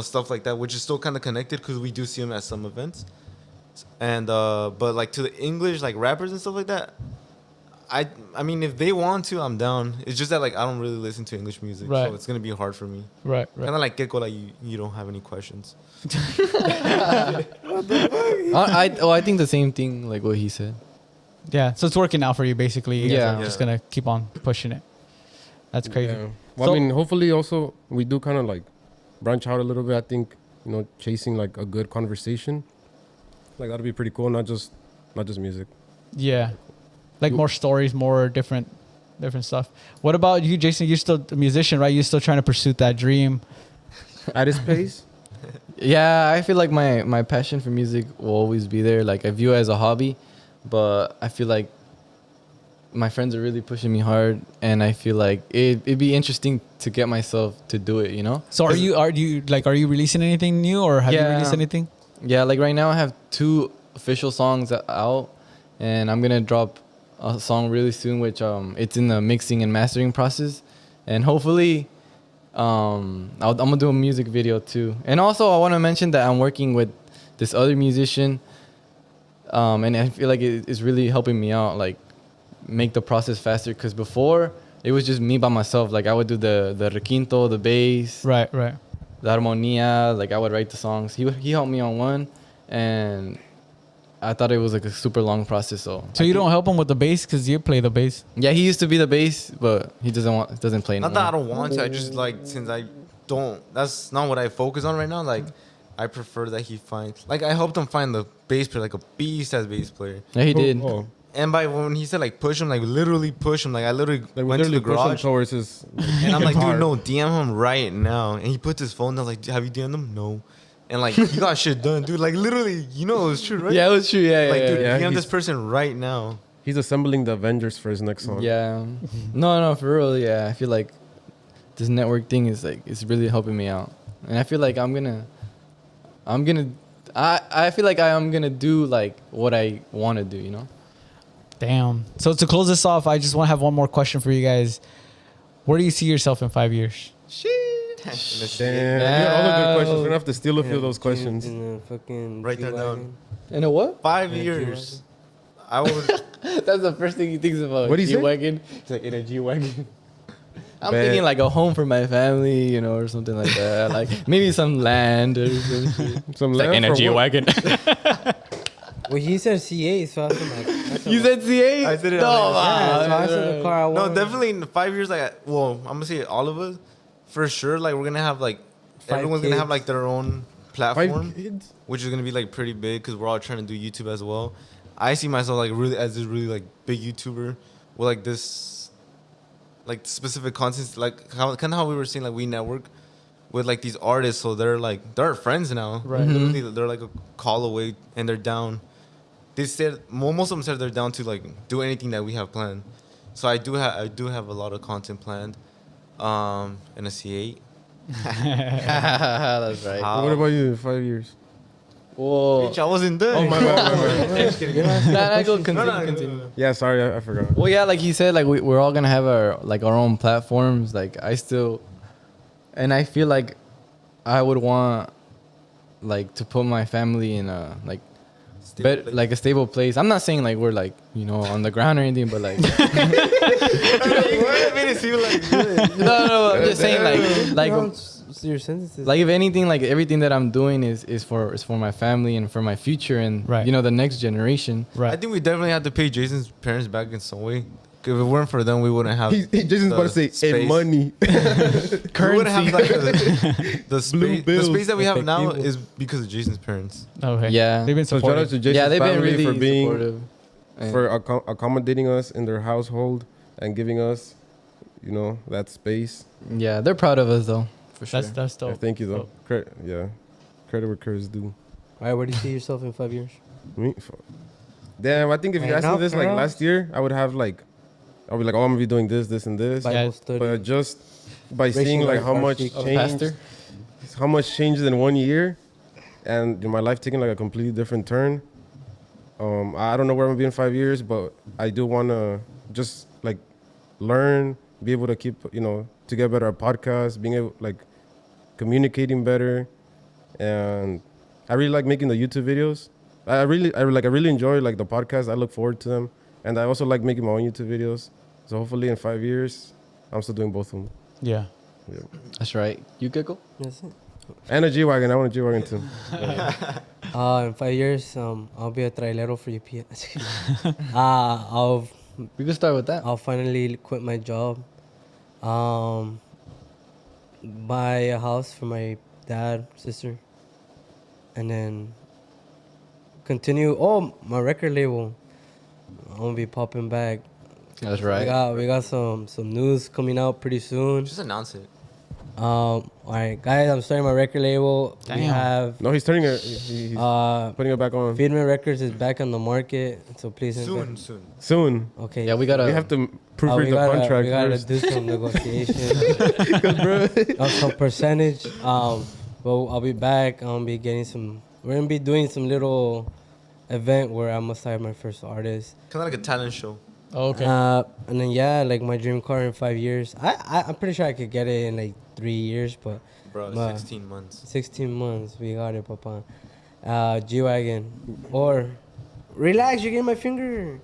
B: stuff like that, which is still kind of connected because we do see them at some events. And but like to the English like rappers and stuff like that, I mean if they want to, I'm down. It's just that like I don't really listen to English music,
A: Right.
B: so it's gonna be hard for me.
A: Right.
B: Kind of like Keko, like you don't have any questions.
E: I think the same thing, like what he said.
A: Yeah, so it's working out for you basically. You guys
E: Yeah.
A: are just gonna keep on pushing it. That's crazy.
D: Yeah. Well,
A: So-
D: I mean, hopefully also we do kind of like branch out a little bit. I think chasing like a good conversation, like that'd be pretty cool. Not just music.
A: Yeah, like more stories, more different stuff. What about you, Jason? You're still a musician, right? You're still trying to pursue that dream.
D: At his pace.
E: Yeah, I feel like my passion for music will always be there. Like I view it as a hobby, but I feel like my friends are really pushing me hard, and I feel like it'd be interesting to get myself to do it.
A: So are you releasing anything new, or have you
E: Yeah.
A: released anything?
E: Yeah, like right now I have 2 official songs out, and I'm gonna drop a song really soon, which it's in the mixing and mastering process, and hopefully I'm gonna do a music video too. And also I want to mention that I'm working with this other musician, and I feel like it's really helping me out, like make the process faster. Because before it was just me by myself. Like I would do the requinto, the bass,
A: Right.
E: the armonía, like I would write the songs. He helped me on one, and I thought it was like a super long process. So
A: You don't help him with the bass because you play the bass.
E: Yeah, he used to be the bass, but he doesn't play
B: Not that I
E: anymore.
B: don't want to. I just like since I don't. That's not what I focus on right now. Like I prefer that he finds. Like I helped him find the bass player, like a beast as bass player.
E: Yeah, he did.
D: Oh,
B: And by when he said like push him, like literally push him. Like I literally
D: like we
B: went to
D: literally
B: the
D: push him
B: garage
D: towards his.
B: and I'm like, dude,
D: guitar.
B: no, DM him right now. And he puts his phone down. Like, have you DM'd him? No. And like he got shit done, dude. Like literally, it was true, right?
E: Yeah, it was true. Yeah,
B: Like,
E: yeah,
B: dude,
E: yeah.
B: DM
D: he's-
B: this person right now.
D: He's assembling the Avengers for his next song.
E: Yeah. No, for real. Yeah, I feel like this network thing is like it's really helping me out, and I feel like I feel like I am gonna do like what I want to do. You know.
A: Damn. So to close this off, I just want to have one more question for you guys. Where do you see yourself in 5 years?
D: Damn. Yeah, all the good questions. We're gonna have to steal a few of those questions.
C: In a fucking
B: Write that
C: G-Wagon.
B: down.
E: You know what?
B: 5 years. I would.
E: That's the first thing he thinks about.
D: What do you say?
E: G-Wagon. He's like in a G-Wagon. I'm
D: Bet.
E: thinking like a home for my family, you know, or something like that. Like maybe some land or some shit.
D: Some
E: Like
D: land
E: in a
D: for what?
E: G-Wagon.
C: Well, he said C8, so I was like,
E: You said C8?
B: I said it
E: No,
B: out loud.
C: yeah, so I said the car I
B: No,
C: want.
B: definitely in 5 years. Like, well, I'm gonna say all of us, for sure. Like, we're gonna have like everyone's gonna have
C: kids.
B: like their own
D: 5
B: platform,
D: kids?
B: which is gonna be like pretty big because we're all trying to do YouTube as well. I see myself like really as this really like big YouTuber with like this like specific content, like kind of how we were saying like we network with like these artists, so they're our friends now.
A: Right.
B: Literally, they're like a call away and they're down. They said most of them said they're down to like do anything that we have planned. So I do have a lot of content planned, and a C8.
E: That's right.
D: What about you in 5 years?
E: Whoa.
B: Bitch, I wasn't there.
D: Oh, my bad.
E: Nah, go continue.
D: Yeah, sorry, I forgot.
E: Well, yeah, like he said, like we're all gonna have our own platforms. Like I still, and I feel like I would want like to put my family in a like like a stable place. I'm not saying like we're like on the ground or anything, but like
B: What made it seem like good?
E: no, I'm just saying like
C: Your sentences.
E: like if anything, like everything that I'm doing is for my family and for my future and
A: Right.
E: the next generation.
A: Right.
B: I think we definitely had to pay Jason's parents back in some way. If it weren't for them, we wouldn't have.
D: Jason's about to say,
B: space.
D: in money.
B: We wouldn't have like the space. The
D: bills.
B: space that we have now
C: Efectivo.
B: is because of Jason's parents.
A: Okay.
E: Yeah.
A: They've been
D: So shout out
A: supportive.
D: to Jason's
E: Yeah, they've been
D: family
E: really
D: for being,
E: supportive. And-
D: for accommodating us in their household and giving us, that space.
E: yeah, they're proud of us though, for sure.
A: That's
D: Yeah,
A: dope.
D: thank you, though.
A: Dope.
D: Credit where credit's due.
C: All right, where do you see yourself in 5 years?
D: Me? Damn, I think if you
C: Right
D: asked me
C: now,
D: this like
C: girls.
D: last year, I would have like, I'll be like, oh, I'm gonna be doing this, and this.
C: Bible
A: Yeah,
C: study.
D: But just by
C: Racing
D: seeing like
C: like
D: how much
C: Archie.
E: Pastor.
D: changed in 1 year, and my life taking like a completely different turn. I don't know where I'm gonna be in 5 years, but I do wanna just like learn, be able to keep to get better at podcasts, being able like communicating better, and I really like making the YouTube videos. I really enjoy like the podcast. I look forward to them, and I also like making my own YouTube videos. So hopefully in 5 years, I'm still doing both of them.
A: Yeah.
E: That's right. You Gecko?
C: That's it.
D: And a G-Wagon. I want a G-Wagon too.
C: In 5 years, I'll be a trailero for EP. I'll
E: We could start with that.
C: I'll finally quit my job. Buy a house for my dad, sister, and then continue. Oh, my record label. I'm gonna be popping back.
E: That's right.
C: We got some news coming out pretty soon.
B: Just announce it.
C: All right, guys, I'm starting my record label. We
A: Damn.
C: have
D: No, he's turning it. He's putting it back on
C: Feedman Records is back on the market, so please
B: Soon.
D: soon.
C: Okay.
E: Yeah, we gotta.
D: We have to
C: we
D: proofread the
C: gotta,
D: contract
C: we gotta
D: first.
C: do some negotiation. Some percentage. But I'll be back. I'll be getting some. We're gonna be doing some little event where I must hire my first artist.
B: Kind of like a talent show.
A: Oh, okay.
C: And then like my dream car in 5 years. I'm pretty sure I could get it in like 3 years, but
B: Bro,
C: Ma.
B: 16 months.
C: 16 months we got it, Papa. G-Wagon or relax, you're getting my finger.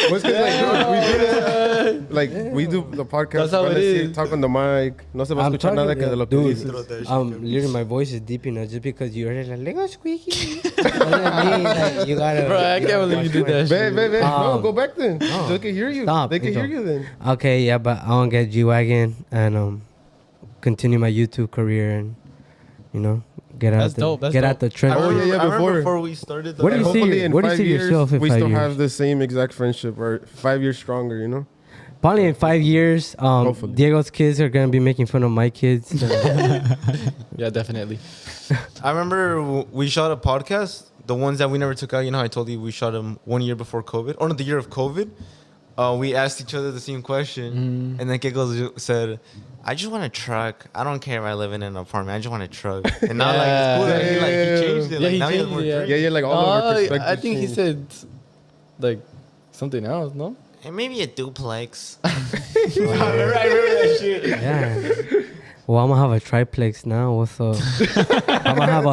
D: What's 'cause, like, we do the podcast.
E: That's how it is.
D: Talk on the mic. No se va a
C: I'm
D: escuchar nada
C: talking-
D: que de lo que
C: dude.
D: dices.
C: Literally my voice is deep enough just because you heard it like Lego squeaky. Doesn't mean like you gotta.
E: Bro, I can't believe you did that shit.
D: Babe, no,
C: Um,
D: go back then.
C: no.
D: They can hear you.
C: Stop,
D: They can
C: Angel.
D: hear you then.
C: Okay, yeah, but I want to get G-Wagon and continue my YouTube career and get out
A: That's dope, that's
C: get out
A: dope.
C: the trend.
D: Oh, yeah,
B: I remember
D: before.
B: before we started.
C: What do you
D: And
C: see-
D: hopefully in
C: what do you
D: 5
C: see
D: years,
C: yourself in
D: we
C: 5
D: still
C: years?
D: have the same exact friendship or 5 years stronger,
C: Probably in 5 years,
D: Hopefully.
C: Diego's kids are gonna be making fun of my kids.
E: Yeah, definitely.
B: I remember we shot a podcast the ones that we never took out, you know, how I told you we shot them 1 year before COVID, or no, the year of COVID. We asked each other the same question, and then Kiko said, "I just want a truck. I don't care if I live in an apartment. I just want a truck." And now, like, it's cool. Like, he changed it.
E: Yeah,
B: Like,
E: he
B: now he has
E: changed
B: more
E: it, yeah.
B: dreams.
D: Yeah, like all of our perspectives.
E: I think he
D: changed.
E: said like something else, no?
B: And maybe a duplex.
C: Yeah. Well, I'm gonna have a triplex now. What's up? I'm gonna have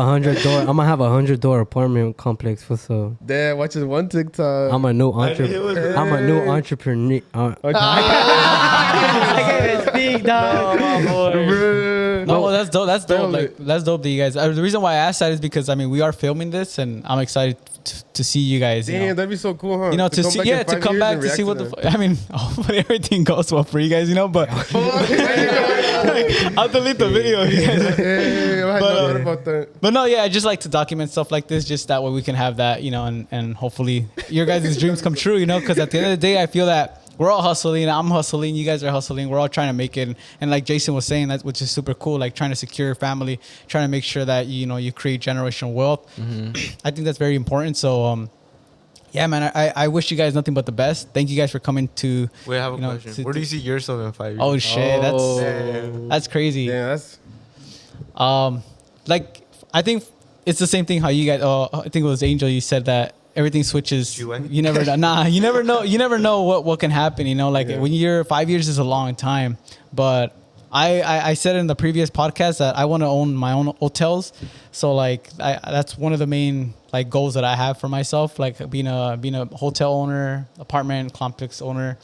C: a 100-door apartment complex. What's up?
D: Damn, watch this one TikTok.
C: I'm a new entrepreneur. I'm a new entrepreneur. I can't speak, dog.
A: No, well, that's dope. That's dope.
D: Feel
A: Like,
D: it.
A: that's dope that you guys. The reason why I asked that is because I mean we are filming this, and I'm excited to see you guys.
D: Damn,
A: You know,
D: that'd be so cool, huh?
A: you know to
D: come
A: see,
D: back
A: yeah,
D: in
A: to
D: 5
A: come
D: years
A: back
D: and
A: to see what
D: react
A: the.
D: to
A: I mean, hopefully everything goes well for you guys, you know. But I'll delete the video. If you guys
D: that. Hey, I had
A: But,
D: not thought about that.
A: But no, yeah, I just like to document stuff like this, just that way we can have that, you know, and hopefully your guys' dreams come true, you know, because at the end of the day, I feel that we're all hustling. I'm hustling. You guys are hustling. We're all trying to make it. And like Jason was saying, that which is super cool, like trying to secure your family, trying to make sure that, you know, you create generational wealth. I think that's very important. So, yeah, man, I wish you guys nothing but the best. Thank you guys for coming to.
B: Wait, I have a
A: You know,
B: question. Where do you see yourself in 5 years?
A: Oh shit,
B: Damn.
A: that's crazy.
D: Damn, that's
A: Like I think it's the same thing how you guys. I think it was Angel. You said that everything switches. You never know. Nah, you never know. You never know what can happen. You know, like when you're 5 years is a long time. But I said in the previous podcast that I want to own my own hotels. So like that's one of the main like goals that I have for myself. Like being a hotel owner, apartment complex owner.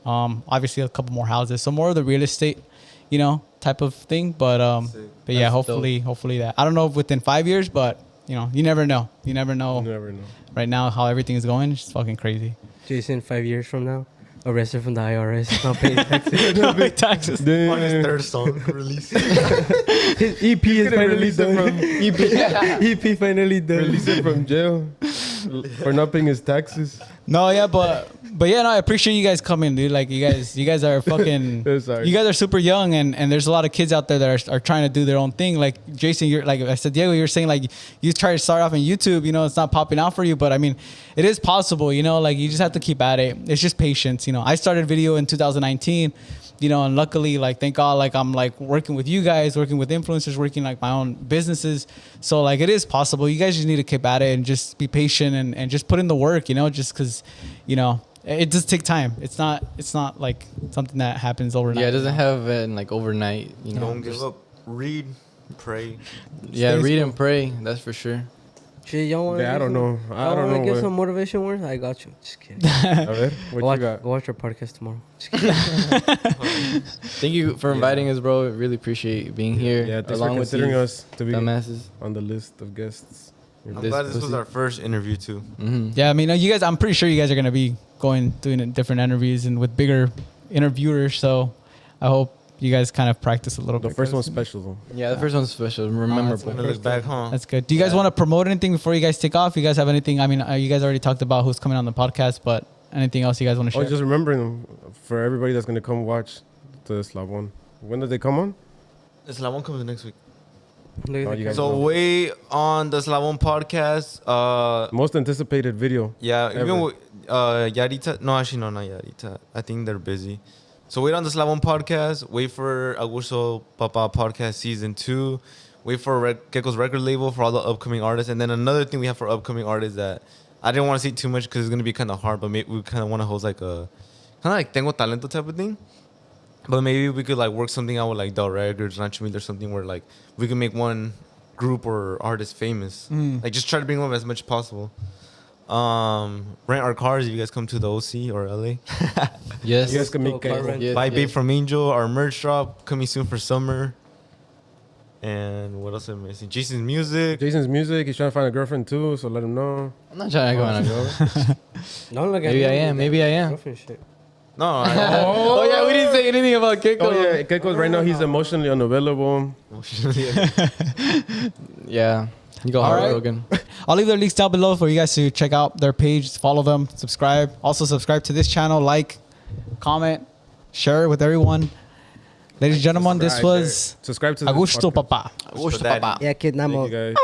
A: Obviously a couple more houses. So more of the real estate, you know, type of thing. But yeah,
E: That's
A: hopefully that. I don't know if within 5 years, but you know, you never know. You never know.
D: you never know.
A: Right now, how everything is going, it's fucking crazy.
C: Jason, 5 years from now, arrested from the IRS, not paying taxes.
A: No big taxes.
B: On his third song release.
C: His EP is finally
D: Release it
C: done. EP finally done.
D: Release it from jail for not paying his taxes.
A: No, yeah, but yeah, no, I appreciate you guys coming, dude. Like you guys are fucking.
D: Sorry.
A: You guys are super young, and there's a lot of kids out there that are trying to do their own thing. Like Jason, you're like I said, Diego, you're saying like you try to start off on YouTube. You know, it's not popping out for you, but I mean, it is possible. You know, like you just have to keep at it. It's just patience. You know, I started video in 2019. You know, and luckily, like, thank God, like, I'm like working with you guys, working with influencers, working like my own businesses. So like, it is possible. You guys just need to keep at it and just be patient and just put in the work, you know, just cause, you know, it does take time. It's not like something that happens overnight.
E: Yeah, it doesn't happen like overnight, you know.
B: Don't give up. Read, pray.
E: Yeah,
A: Stay
E: read
A: school.
E: and pray. That's for sure.
C: Shit, y'all want?
D: Yeah, I don't know. I don't know.
C: Get
D: What,
C: some motivation words? I got you. Just kidding.
D: a ver, what
C: Go
D: you got?
C: watch our podcast tomorrow. Just kidding.
E: Thank you for inviting us, bro. Really appreciate being here.
D: Yeah, thanks for
E: along with
D: considering
E: these
D: us to be
E: dumbasses.
D: on the list of guests.
B: I'm
E: This
B: glad this was
E: pussy.
B: our first interview too.
A: Yeah, I mean, you guys, I'm pretty sure you guys are gonna be doing different interviews and with bigger interviewers. So I hope you guys kind of practice a little
D: The
A: bit.
D: first one's special though.
E: Yeah, the first one's special, memorable.
B: When I look back, huh?
A: That's good. Do you guys want to promote anything before you guys take off? You guys have anything? I mean, you guys already talked about who's coming on the podcast, but anything else you guys want to
D: Oh,
A: share?
D: just remembering them for everybody that's gonna come watch the Slavon. When did they come on?
B: The Slavon comes next week.
C: Look at
D: Oh,
C: the
D: you guys
B: So
D: know.
B: wait on the Slavon podcast.
D: Most anticipated video.
B: Yeah,
D: Ever.
B: even with Yarita. No, actually, no, not Yarita. I think they're busy. So wait on the Slavon podcast. Wait for Agushto Papa podcast season 2. Wait for Gecko's record label for all the upcoming artists. And then another thing we have for upcoming artists that I didn't want to say too much because it's gonna be kind of hard. But maybe we kind of want to host like a kind of like Tengo Talento type of thing. But maybe we could like work something out with like Del Records, Rancho Humilde or something where like we can make one group or artist famous. Like just try to bring them as much as possible. Rent our cars if you guys come to the OC or LA.
E: Yes.
D: You guys can make
C: Oh, car rent.
E: Yes,
B: Buy
E: yes.
B: Babe from Angel, our merch drop coming soon for summer. And what else am I missing? Jason's music.
D: Jason's music. He's trying to find a girlfriend too, so let him know.
E: I'm not trying to go on a girl.
C: Don't look at
E: Maybe
C: me
E: I
C: with
E: am,
C: that
E: maybe I am.
C: girlfriend shit.
B: No,
E: Oh yeah, we didn't say anything about Keiko.
D: Oh yeah, Keiko's right now he's emotionally unavailable.
E: Yeah. You go
A: All
E: hard,
A: right.
E: Rogan.
A: I'll leave their links down below for you guys to check out their page, follow them, subscribe. Also subscribe to this channel, like, comment, share it with everyone. Ladies and gentlemen, this was
D: Subscribe to this
A: Agushto
D: podcast.
A: Papa.
B: Agushto Daddy.
C: Yeah, kid,
D: Thank
C: namo.
D: you guys.